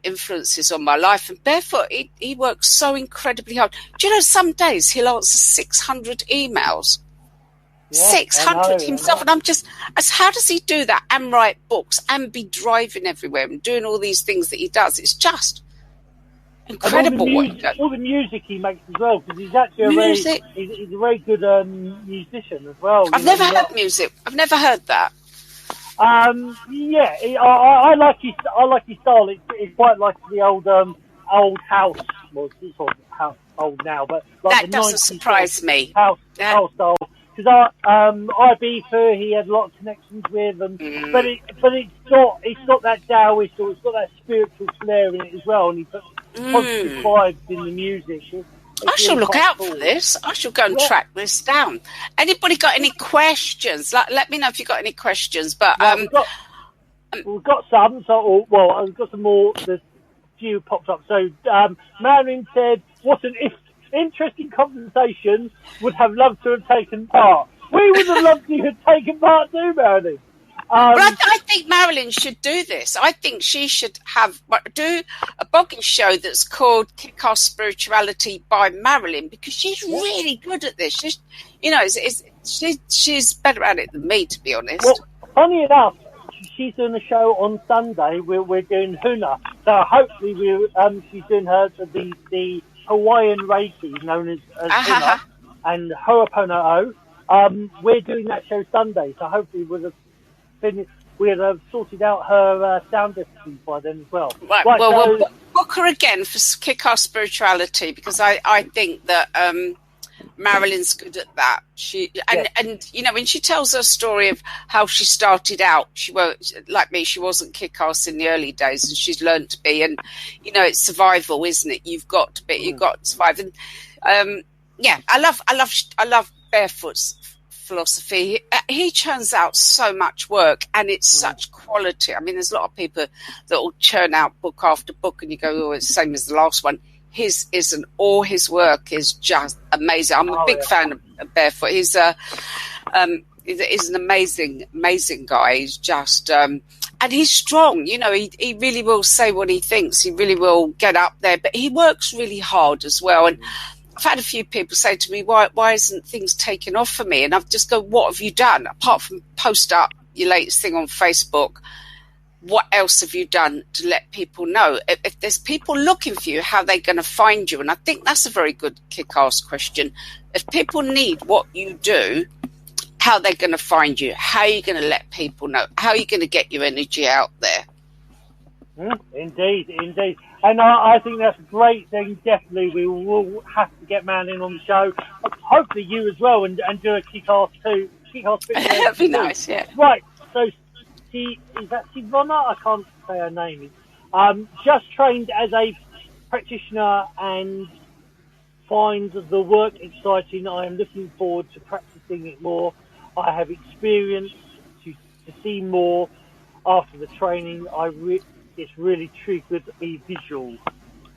influences on my life. And Barefoot, he works so incredibly hard. Do you know, some days he'll answer 600 emails. Yeah, 600 himself, and I'm just, how does he do that and write books and be driving everywhere and doing all these things that he does? It's just incredible. All the music he makes as well, because he's actually he's a very good musician as well. I've never heard music. I've never heard that. I like his style. It's quite like the old house well, it's sort of how old now, but like That doesn't surprise me. House style. Because Ibiza, he had a lot of connections with, and but it's got that Taoist, or it's got that spiritual flair in it as well, and he puts positive vibes in the music. I shall look out for this. I shall go and track this down. Anybody got any questions? Let me know if you've got any questions. But we've got some. So, I've got some more. There's a few popped up. So Marilyn said, "What an interesting conversation. Would have loved to have taken part." We would have loved to have taken part too, Marilyn. But I think Marilyn should do this. I think she should do a blogging show that's called Kick-Ass Spirituality by Marilyn, because she's really good at this. She's better at it than me, to be honest. Well, funny enough, she's doing a show on Sunday. We're doing Huna, so hopefully she's doing the Hawaiian Reiki, known as Huna, and Ho'oponopono. We're doing that show Sunday, so hopefully we'll have sorted out her sound discipline by then as well. Right, well, we'll book her again for Kick-Ass Spirituality, because I think that Marilyn's good at that. And when she tells her story of how she started out, like me, she wasn't kick-ass in the early days, and she's learned to be. And it's survival, isn't it? You've got to survive. And I love Barefoot's philosophy. He churns out so much work, and it's such quality. I mean, there's a lot of people that will churn out book after book, and you go, "Oh, it's the same as the last one." His isn't. All his work is just amazing. I'm a big fan of Barefoot. He's an amazing guy. He's just and he's strong. He really will say what he thinks. He really will get up there, but he works really hard as well. And I've had a few people say to me, why isn't things taking off for me? And I've just go, what have you done? Apart from post up your latest thing on Facebook, what else have you done to let people know? If there's people looking for you, how are they going to find you? And I think that's a very good kick-ass question. If people need what you do, how are they going to find you? How are you going to let people know? How are you going to get your energy out there? Indeed. And I think that's a great thing. Definitely, we will have to get Marilyn on the show. Hopefully you as well, and do a kick-ass too. That'd be nice, yeah. Right, so is that Sivona? I can't say her name. Just trained as a practitioner and find the work exciting. I am looking forward to practicing it more. I have experience to see more after the training. It's really true good to be visual.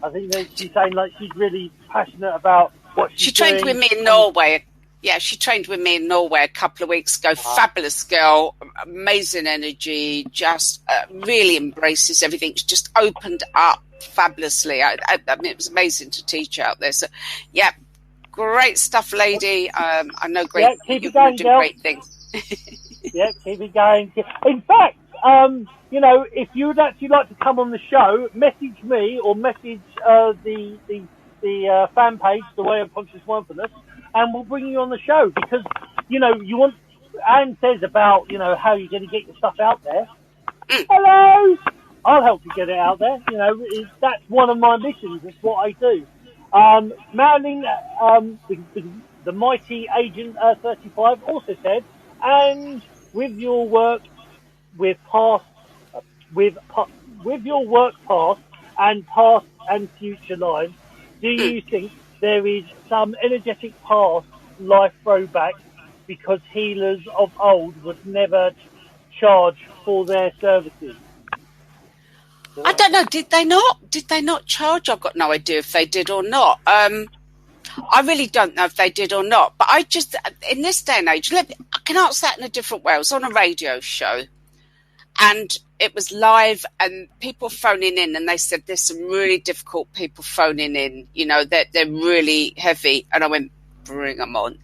I think that she's saying she's really passionate about what she's doing. She trained with me in Norway. Yeah, she trained with me in Norway a couple of weeks ago. Fabulous girl, amazing energy, just really embraces everything. She just opened up fabulously. I mean, it was amazing to teach out there. So, yeah, great stuff, lady. I know you're doing great things. Yeah, keep it going. In fact, if you would actually like to come on the show, message me or message the fan page, The Way of Conscious Mindfulness, and we'll bring you on the show, because you want. Anne says about how you're going to get your stuff out there. Hello, I'll help you get it out there. That's one of my missions. It's what I do. Marilyn, the mighty Agent 35, also said, and with your work with your work past and future lives, do you think there is some energetic past life throwback, because healers of old would never charge for their services? I don't know. Did they not charge? I've got no idea if they did or not. I really don't know if they did or not. But I just, in this day and age, I can answer that in a different way. I was on a radio show, and it was live, and people phoning in, and they said there's some really difficult people phoning in. They're really heavy. And I went, bring them on.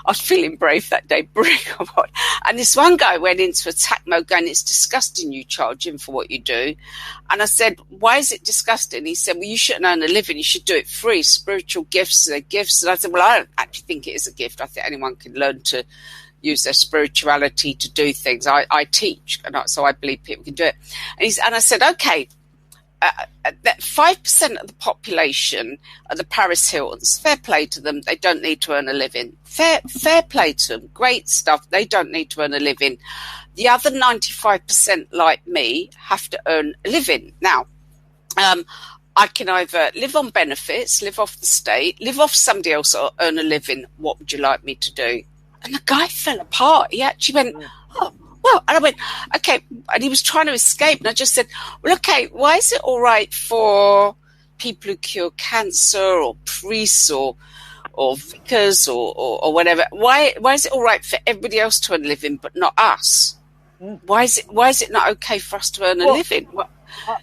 I was feeling brave that day. Bring them on. And this one guy went into attack mode, going, "It's disgusting you charging for what you do." And I said, "Why is it disgusting?" He said, "Well, you shouldn't earn a living. You should do it free. Spiritual gifts are gifts." And I said, "Well, I don't actually think it is a gift. I think anyone can learn to use their spirituality to do things. I teach, so I believe people can do it." And I said, "Okay, that 5% of the population are the Paris Hiltons. Fair play to them. They don't need to earn a living. Fair play to them. Great stuff. They don't need to earn a living. The other 95%, like me, have to earn a living. Now, I can either live on benefits, live off the state, live off somebody else, or earn a living. What would you like me to do? And the guy fell apart. He actually went, oh, well, and I went, okay. And he was trying to escape. And I just said, well, okay, why is it all right for people who cure cancer or priests or vicars or whatever? Why is it all right for everybody else to earn a living, but not us? Why is it not okay for us to earn a living? Well,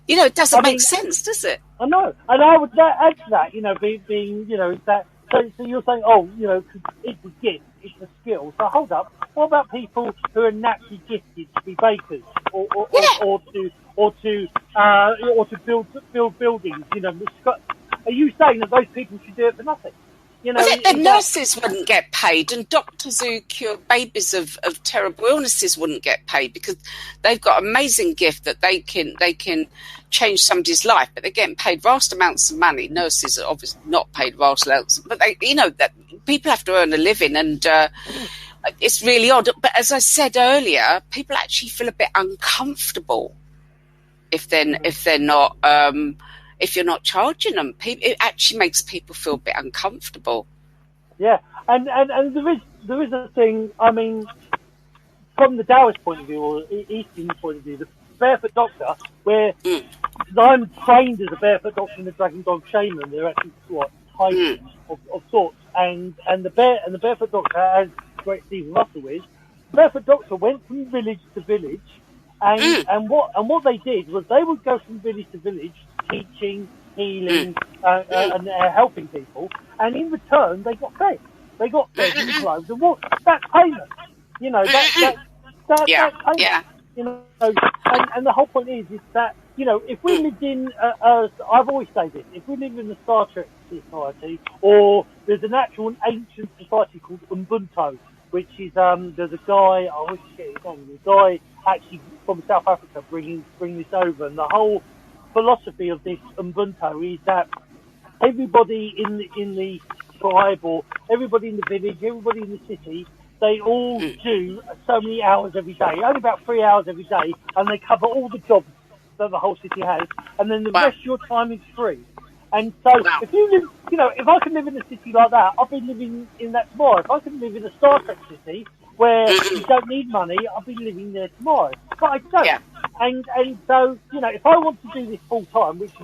it doesn't make sense, does it? I know. And I would add to that, being, that, so you're saying, it's a gift, it's a skill. So hold up, what about people who are naturally gifted to be bakers or to build buildings? Are you saying that those people should do it for nothing? The nurses wouldn't get paid, and doctors who cure babies of terrible illnesses wouldn't get paid because they've got amazing gift that they can change somebody's life, but they're getting paid vast amounts of money. Nurses are obviously not paid vast amounts, but that people have to earn a living, and it's really odd. But as I said earlier, people actually feel a bit uncomfortable if they're not. If you're not charging them, it actually makes people feel a bit uncomfortable. Yeah, and there is a thing. I mean, from the Taoist point of view or Eastern point of view, the barefoot doctor, where I'm trained as a barefoot doctor in the Dragon Dog Shaman, they're actually types of sorts, and the barefoot doctor, as great Stephen Russell is, the barefoot doctor went from village to village, and what they did was they would go from village to village, teaching, healing, and helping people, and in return they got fed. They got fed and clothes and water. That's payment. That's payment. Yeah. And the whole point is that if we lived in, I've always said this, if we lived in a Star Trek society, or there's an actual ancient society called Ubuntu, which is there's a guy, I always forget his name, the guy actually from South Africa bring this over, and the whole philosophy of this Ubuntu is that everybody in the tribe, or everybody in the village, everybody in the city, they all do so many hours every day, only about 3 hours every day, and they cover all the jobs that the whole city has, and then the rest of your time is free. And so, if you live, if I can live in a city like that, I'll be living in that tomorrow. If I can live in a Star Trek city where you don't need money, I'll be living there tomorrow. But I don't. Yeah. And so, if I want to do this full time, which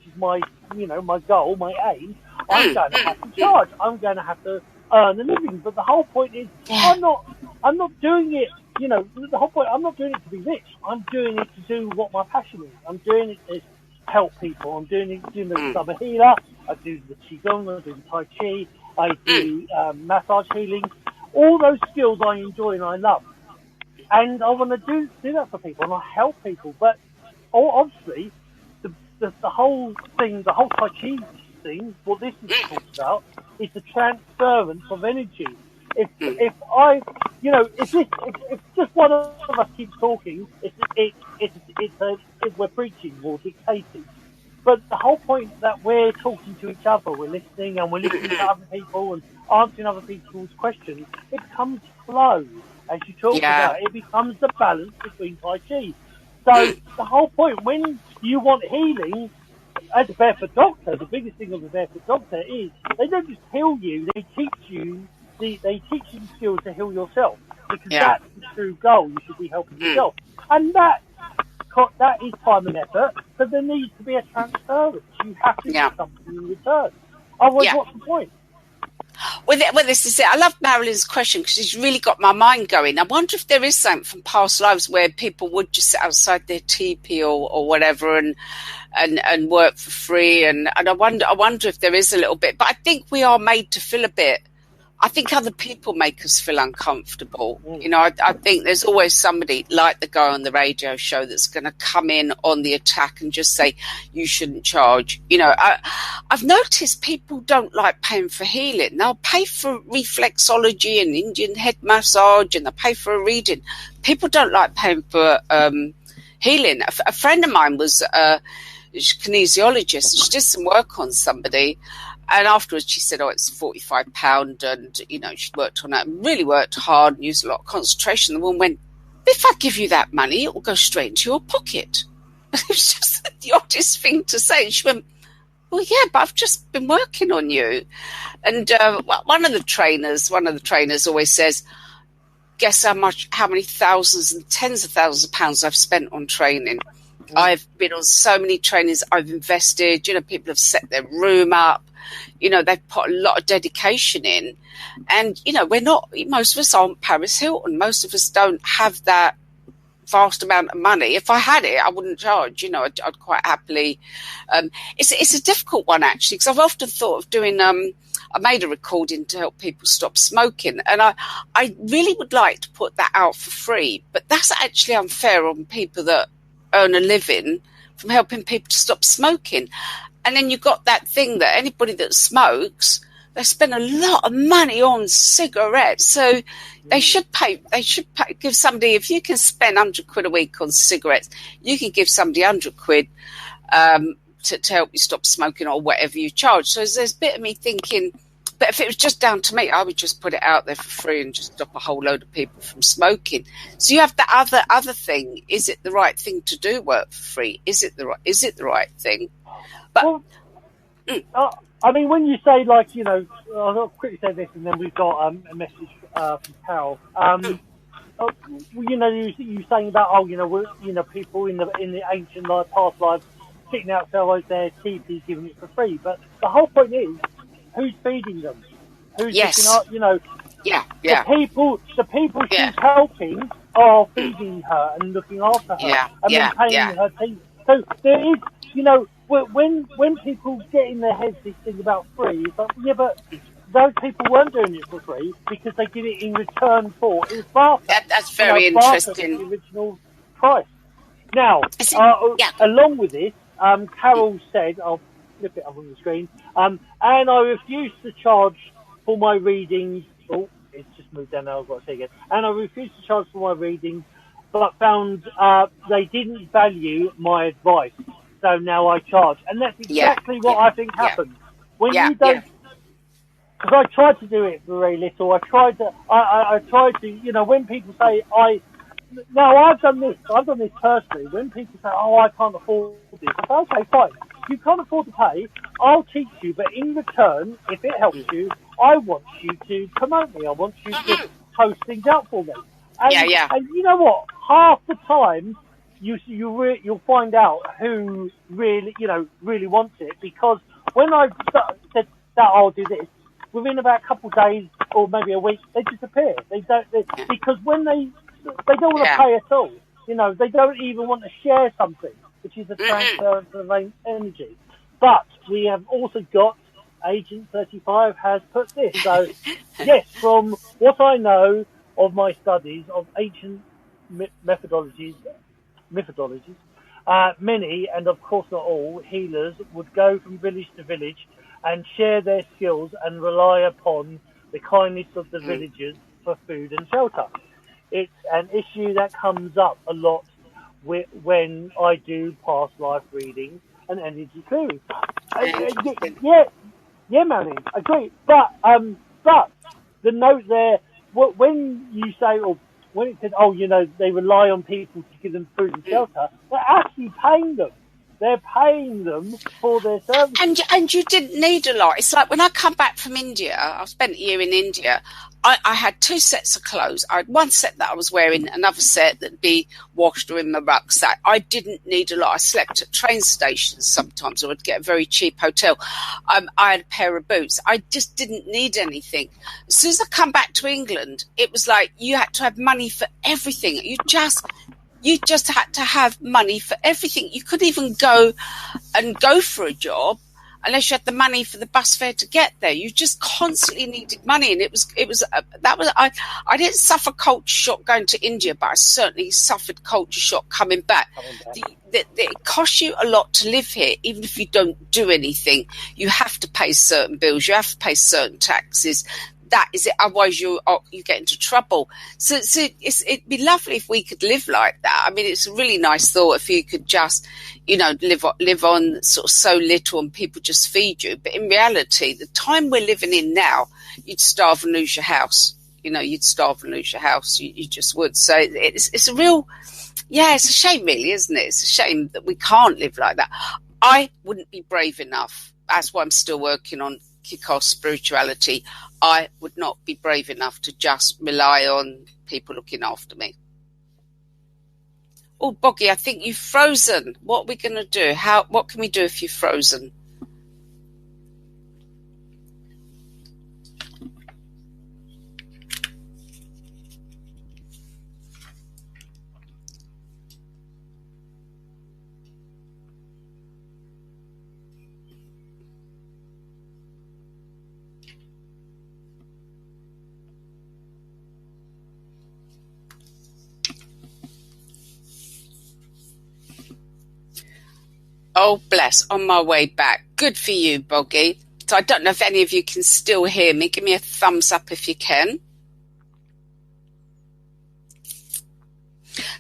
is my, my goal, my aim, I'm going to have to charge. I'm going to have to earn a living. But the whole point is, I'm not doing it. The whole point, I'm not doing it to be rich. I'm doing it to do what my passion is. I'm doing it to help people. I'm doing I'm a healer. I do the qigong. I do the tai chi. I do massage healing. All those skills I enjoy and I love, and I want to do that for people, and I help people. But obviously, the whole thing, the whole Tai Chi thing, what this is talked about, is the transference of energy. If just one of us keeps talking, we're preaching or dictating. But the whole point that we're talking to each other, we're listening, and we're listening to other people and answering other people's questions, it becomes flow. As you talked about, it becomes the balance between Tai Chi. So the whole point, when you want healing, as a barefoot doctor, the biggest thing of a barefoot doctor is they don't just heal you, they teach you the skills to heal yourself. Because that's the true goal. You should be helping yourself. And that is time and effort, but there needs to be a transference. You have to get something in return. Otherwise, what's the point? Well, this is it. I love Marilyn's question because she's really got my mind going. I wonder if there is something from past lives where people would just sit outside their teepee or whatever and work for free. And I wonder if there is a little bit. But I think we are made to feel a bit. I think other people make us feel uncomfortable. I think there's always somebody like the guy on the radio show that's going to come in on the attack and just say, you shouldn't charge. I've noticed people don't like paying for healing. They'll pay for reflexology and Indian head massage, and they'll pay for a reading. People don't like paying for healing. A friend of mine was... kinesiologist. She did some work on somebody, and afterwards she said, "Oh, it's £45," and she worked on it and really worked hard and used a lot of concentration. The woman went, "If I give you that money, it will go straight into your pocket." It was just the oddest thing to say. And she went, "Well, yeah, but I've just been working on you." And one of the trainers always says, "Guess how many thousands and tens of thousands of pounds I've spent on training." I've been on so many trainings. I've invested. People have set their room up. They've put a lot of dedication in. And, most of us aren't Paris Hilton. Most of us don't have that vast amount of money. If I had it, I wouldn't charge. I'd quite happily. It's a difficult one, actually, because I've often thought of doing. I made a recording to help people stop smoking, and I really would like to put that out for free, but that's actually unfair on people that earn a living from helping people to stop smoking. And then you've got that thing that anybody that smokes, they spend a lot of money on cigarettes, so they should pay, give somebody, if you can spend £100 a week on cigarettes, you can give somebody £100 to help you stop smoking or whatever you charge. So there's a bit of me thinking, but if it was just down to me, I would just put it out there for free and just stop a whole load of people from smoking. So you have the other thing. Is it the right thing to do work for free? Is it the right thing? But I mean, when you say, like, I'll quickly say this, and then we've got a message from Carol. You saying about people in the ancient past lives sitting outside their teepees giving it for free. But the whole point is, who's feeding them? Who's looking at, the people she's helping are feeding her and looking after her and maintaining her teeth. So there is, when people get in their heads this thing about free, it's like, yeah, but those people weren't doing it for free because they did it in return for it was barter. That's very interesting. The original price. Now, along with this, Carol said, I'll flip it up on the screen, and I refuse to charge for my readings. Oh, it's just moved down now, I've got to say again. And I refuse to charge for my readings, but found they didn't value my advice. So now I charge. And that's exactly what I think happens. When you don't, because I tried to do it for very little. I tried to, when people say, I've done this personally. When people say, I can't afford this, I say, okay, fine. You can't afford to pay, I'll teach you, but in return, if it helps you, I want you to promote me. I want you to post things out for me. And you know what? Half the time, you'll find out who really wants it, because when I said that I'll do this, within about a couple of days or maybe a week, they disappear. Because when they don't want to pay at all. They don't even want to share something, which is a transference of energy. But we have also got Agent 35 has put this. So yes, from what I know of my studies of ancient methodologies, many, and of course not all, healers would go from village to village and share their skills and rely upon the kindness of the villagers for food and shelter. It's an issue that comes up a lot when I do past life readings and energy clearing. Manny, agree. But the note there, when you say, or when it said, they rely on people to give them food and shelter, they're actually paying them. They're paying them for their services. And you didn't need a lot. It's like when I come back from India, I've spent a year in India, I had 2 sets of clothes. I had one set that I was wearing, another set that'd be washed or in my rucksack. I didn't need a lot. I slept at train stations sometimes, or I'd get a very cheap hotel. I had a pair of boots. I just didn't need anything. As soon as I come back to England, it was like you had to have money for everything. You just had to have money for everything. You couldn't even go for a job unless you had the money for the bus fare to get there. You just constantly needed money, and I didn't suffer culture shock going to India, but I certainly suffered culture shock coming back. It costs you a lot to live here, even if you don't do anything. You have to pay certain bills. You have to pay certain taxes. that is it. Otherwise, you get into trouble. So it'd be lovely if we could live like that. I mean, it's a really nice thought if you could just, live on sort of so little and people just feed you. But in reality, the time we're living in now, you'd starve and lose your house. You'd starve and lose your house. You just would. So it's a real, it's a shame, really, isn't it? It's a shame that we can't live like that. I wouldn't be brave enough. That's why I'm still working on kick-off spirituality. I would not be brave enough to just rely on people looking after me. Oh, Boggy, I think you've frozen. What are we going to do? What can we do if you're frozen? Oh, bless. On my way back. Good for you, Boggy. So I don't know if any of you can still hear me. Give me a thumbs up if you can.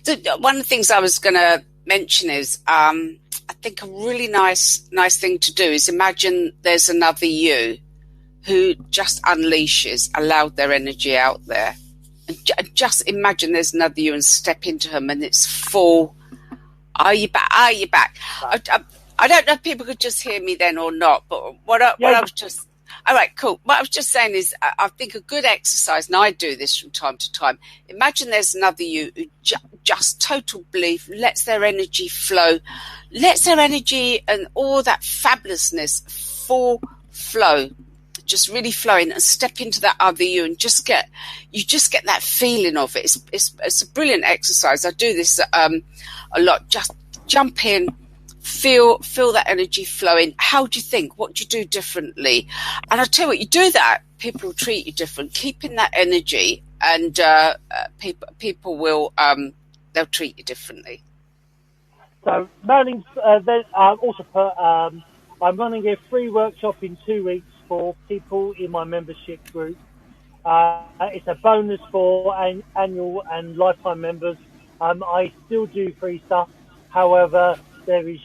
So one of the things I was going to mention is I think a really nice thing to do is imagine there's another you who just allowed their energy out there. And just imagine there's another you and step into them and it's full. Are you back? Are you back? I don't know if people could just hear me then or not, but what I was just... All right, cool. What I was just saying is I think a good exercise, and I do this from time to time, imagine there's another you who just total belief, lets their energy flow, lets their energy and all that fabulousness full flow, just really flowing, and step into that other you and just get that feeling of it. It's a brilliant exercise. I do this a lot. Just jump in, feel that energy flowing. How do you think? What do you do differently? And I tell you what, you do that, people will treat you different. Keeping that energy, and people will they'll treat you differently. So Marilyn's then also put, I'm running a free workshop in 2 weeks for people in my membership group. It's a bonus for annual and lifetime members. I still do free stuff. However, there has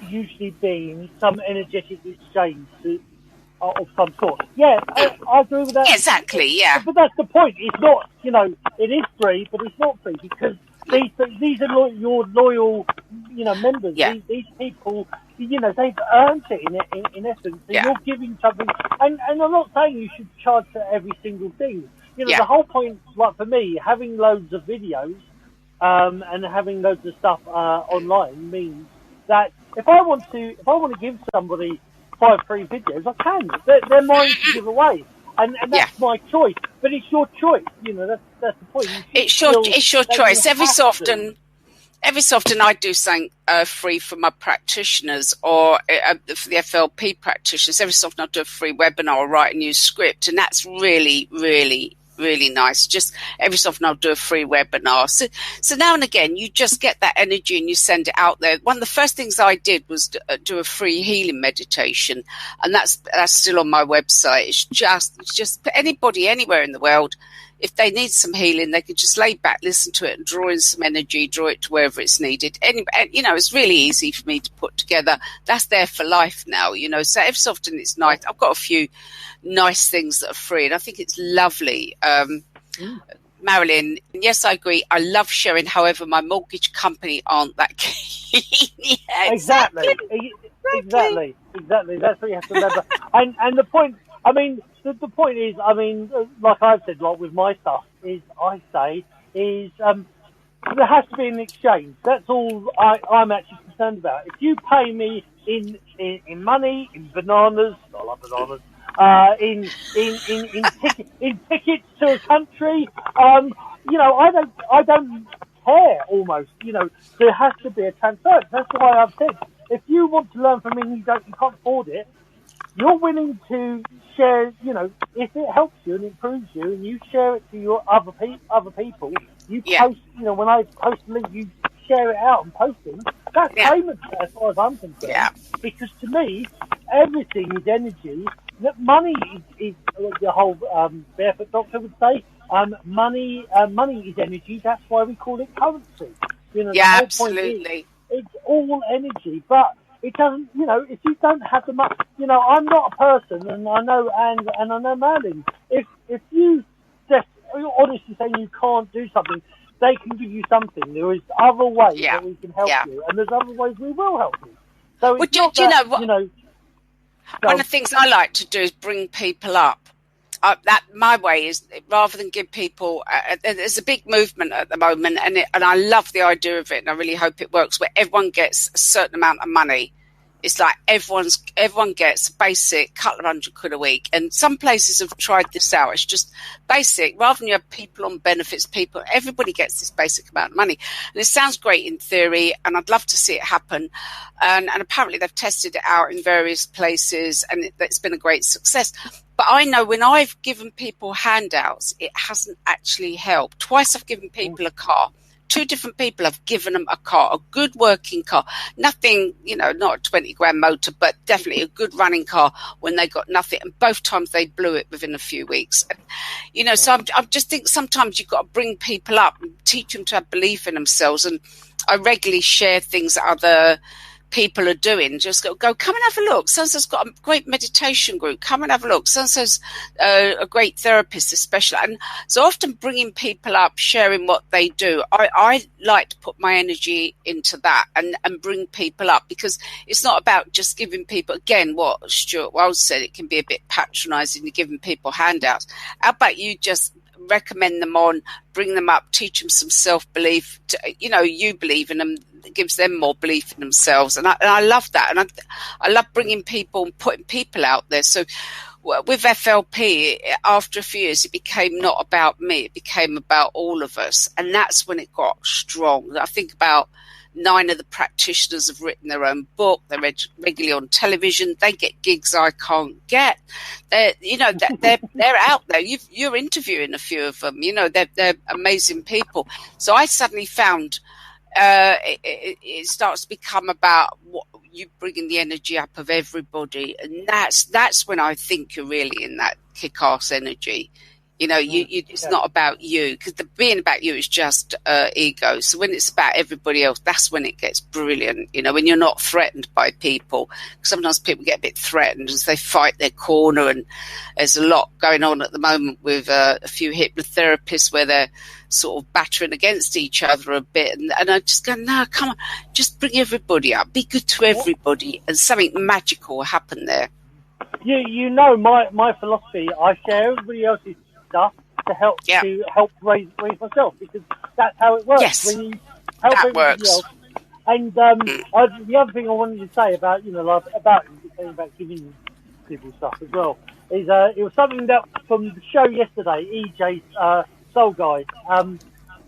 usually been some energetic exchange of some sort. Yeah, I agree with that. Exactly, yeah. But that's the point. It's not, it is free, but it's not free because these are your loyal, members. Yeah. These people, they've earned it in essence. And you're giving something. And I'm not saying you should charge for every single thing. The whole point, like for me, having loads of videos and having loads of stuff online means that if I want to give somebody 5 free videos, I can. They're mine to give away, and that's my choice. But it's your choice. That's the point. It's your choice. Every so often I do something free for my practitioners or for the FLP practitioners. Every so often I do a free webinar or write a new script, and that's really, really, really nice. Just every so often I'll do a free webinar. So now and again, you just get that energy and you send it out there. One of the first things I did was do a free healing meditation, and that's still on my website. It's just for anybody anywhere in the world. If they need some healing, they can just lay back, listen to it, and draw in some energy, draw it to wherever it's needed. It's really easy for me to put together. That's there for life now, So every so often it's nice. I've got a few nice things that are free, and I think it's lovely. Marilyn, yes, I agree. I love sharing. However, my mortgage company aren't that keen. Yeah, exactly. That's what you have to remember. And the point, the point is, like I've said, like with my stuff, there has to be an exchange. That's all I'm actually concerned about. If you pay me in money, in bananas, I love bananas, in tickets to a country, I don't care almost. There has to be a transfer. That's why I've said, if you want to learn from me and you can't afford it, you're willing to share, if it helps you and improves you, and you share it to your other people, you post, when I post a link, you share it out and post them. That's payment as far as I'm concerned. Yeah. Because to me, everything is energy, money is the whole barefoot doctor would say. Money is energy. That's why we call it currency. You know, Yeah, the whole absolutely. point is it's all energy, but it doesn't. You know, if you don't have the money, you know, I'm not a person, and I know and I know Merlin. If you just honestly say you can't do something, they can give you something. There is other ways that we can help you, and there's other ways we will help you. So it's not do you that, know what? you know. One of the things I like to do is bring people up. That my way is, rather than give people. There's a big movement at the moment, and I love the idea of it, and I really hope it works. Where everyone gets a certain amount of money. It's like everyone gets a basic couple of £100 a week, and some places have tried this out. It's just basic, rather than you have people on benefits. Everybody gets this basic amount of money, and it sounds great in theory, and I'd love to see it happen. And apparently they've tested it out in various places, and it's been a great success. But I know when I've given people handouts, it hasn't actually helped. Twice I've given people a car. 2 different people have given them a car, a good working car. Nothing, you know, not a 20 grand motor, but definitely a good running car when they got nothing. And both times they blew it within a few weeks. And, you know, so I just think sometimes you've got to bring people up and teach them to have belief in themselves. And I regularly share things that other people are doing. Just go, come and have a look. So-and-so's got a great meditation group. Come and have a look. So-and-so's a great therapist, especially. And so often bringing people up, sharing what they do. I like to put my energy into that and bring people up, because it's not about just giving people, again, what Stuart Wells said, it can be a bit patronizing, you're giving people handouts. How about you just recommend them on, bring them up, teach them some self-belief, you know, you believe in them, it gives them more belief in themselves. And I love that. And I love bringing people and putting people out there. So with FLP, after a few years, it became not about me, it became about all of us. And that's when it got strong. I think about 9 of the practitioners have written their own book. They're regularly on television. They get gigs I can't get. They're out there. You're interviewing a few of them. You know, they're amazing people. So I suddenly found it starts to become about what you bringing the energy up of everybody, and that's when I think you're really in that kick-ass energy. You know, it's not about you, because the being about you is just ego. So when it's about everybody else, that's when it gets brilliant. You know, when you're not threatened by people. Sometimes people get a bit threatened as they fight their corner, and there's a lot going on at the moment with a few hypnotherapists where they're sort of battering against each other a bit. And I just go, no, come on, just bring everybody up. Be good to everybody, and something magical will happen there. You know, my philosophy, I share everybody else's stuff to help raise myself, because that's how it works. Yes, when you help that everybody works. else. And the other thing I wanted to say about, you know, like about giving people stuff as well, is it was something that from the show yesterday, EJ's Soul Guide,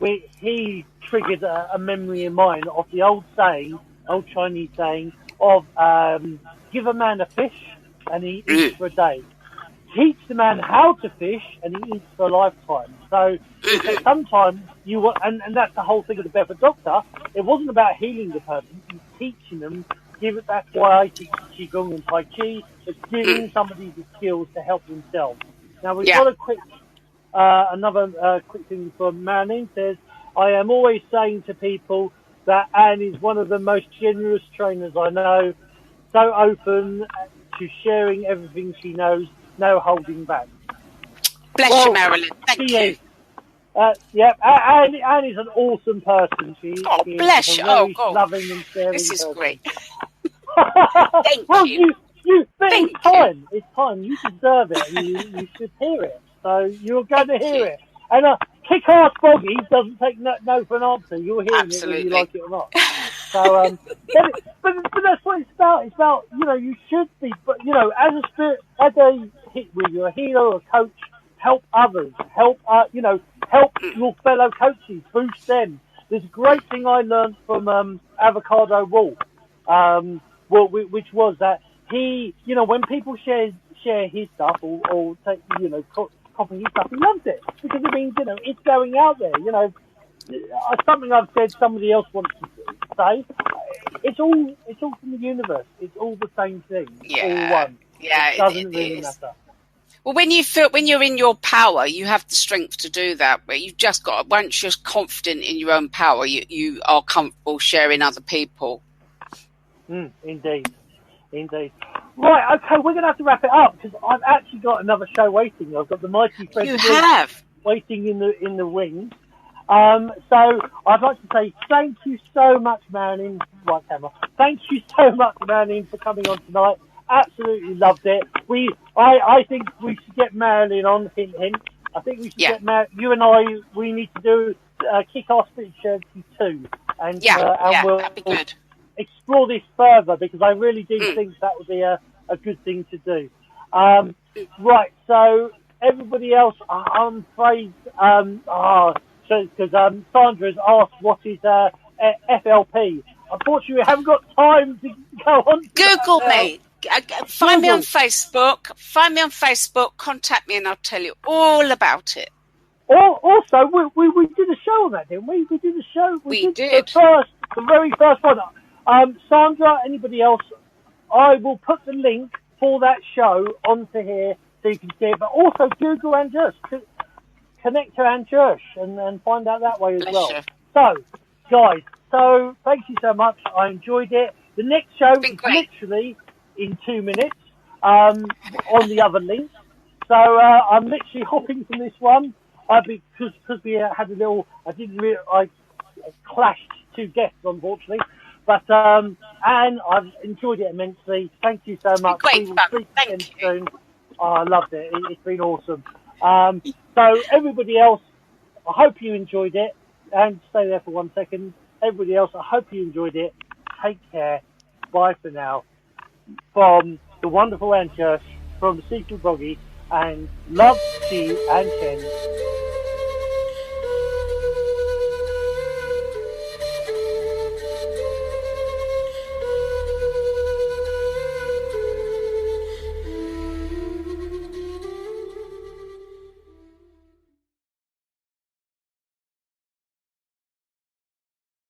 where he triggered a memory in mine of the old Chinese saying of give a man a fish and he eats for a day. Teach the man how to fish and he eats for a lifetime. So sometimes you want, and that's the whole thing of the Barefoot Doctor. It wasn't about healing the person, it's teaching them. That's why I teach Qigong and Tai Chi. It's giving somebody the skills to help themselves. Now we've got a quick, another quick thing from Marilyn says, I am always saying to people that Anne is one of the most generous trainers I know, so open to sharing everything she knows, no holding back. Bless you, Marilyn. Thank you. Anne is an awesome person. She bless you. Very loving and caring This is person. great. Thank you. Thank It's time. It's time. You deserve it. You should hear it. So you're going to hear it. And kick-ass Boggy doesn't take no for an answer. You're hearing it whether you like it or not. So, but that's what it's about. It's about, you know, you should be, but, you know, as a spirit, whether you're a healer or a coach, help others, help your fellow coaches, boost them. There's a great thing I learned from Avocado Wolf, which was that he, you know, when people share his stuff or take, you know, copy his stuff, he loves it, because it means, you know, it's going out there, you know. Something I've said, somebody else wants to say. It's all from the universe. It's all the same thing. It's all one. Yeah, It doesn't really is. matter. Well, when you're in your power, you have the strength to do that. But you've just got, once you're confident in your own power, you are comfortable sharing other people. Indeed. Right, okay, we're going to have to wrap it up because I've actually got another show waiting. I've got the Mighty Fred You have waiting in the wings. So I'd like to say thank you so much, Marilyn. Right, camera. Thank you so much, Marilyn, for coming on tonight. Absolutely loved it. I think we should get Marilyn on. Hint, hint. I think we should get you and I. We need to do kick our spirituality too, and we'll that'd be good. Explore this further because I really do think that would be a good thing to do. Right. So everybody else, I'm afraid, because Sandra has asked what is FLP. Unfortunately, we haven't got time to go on. Google me. Find me on Facebook. Contact me, and I'll tell you all about it. Also, we did a show on that, didn't we? We did a show. We did. The very first one. Sandra, anybody else, I will put the link for that show onto here so you can see it. But also Google and Jirsch. Connect to Anne Jirsch and find out that way as well. So, guys, thank you so much. I enjoyed it. The next show is literally in 2 minutes on the other link. So I'm literally hopping from this one because we had a little. I clashed two guests, unfortunately. But and I've enjoyed it immensely. Thank you so much. Great fun. Thank you. Soon. Oh, I loved it. It's been awesome. So everybody else, I hope you enjoyed it. And stay there for 1 second. Everybody else, I hope you enjoyed it. Take care. Bye for now. From the wonderful Anne Jirsch, from the Secret Boggy, and love, Chi and Chen.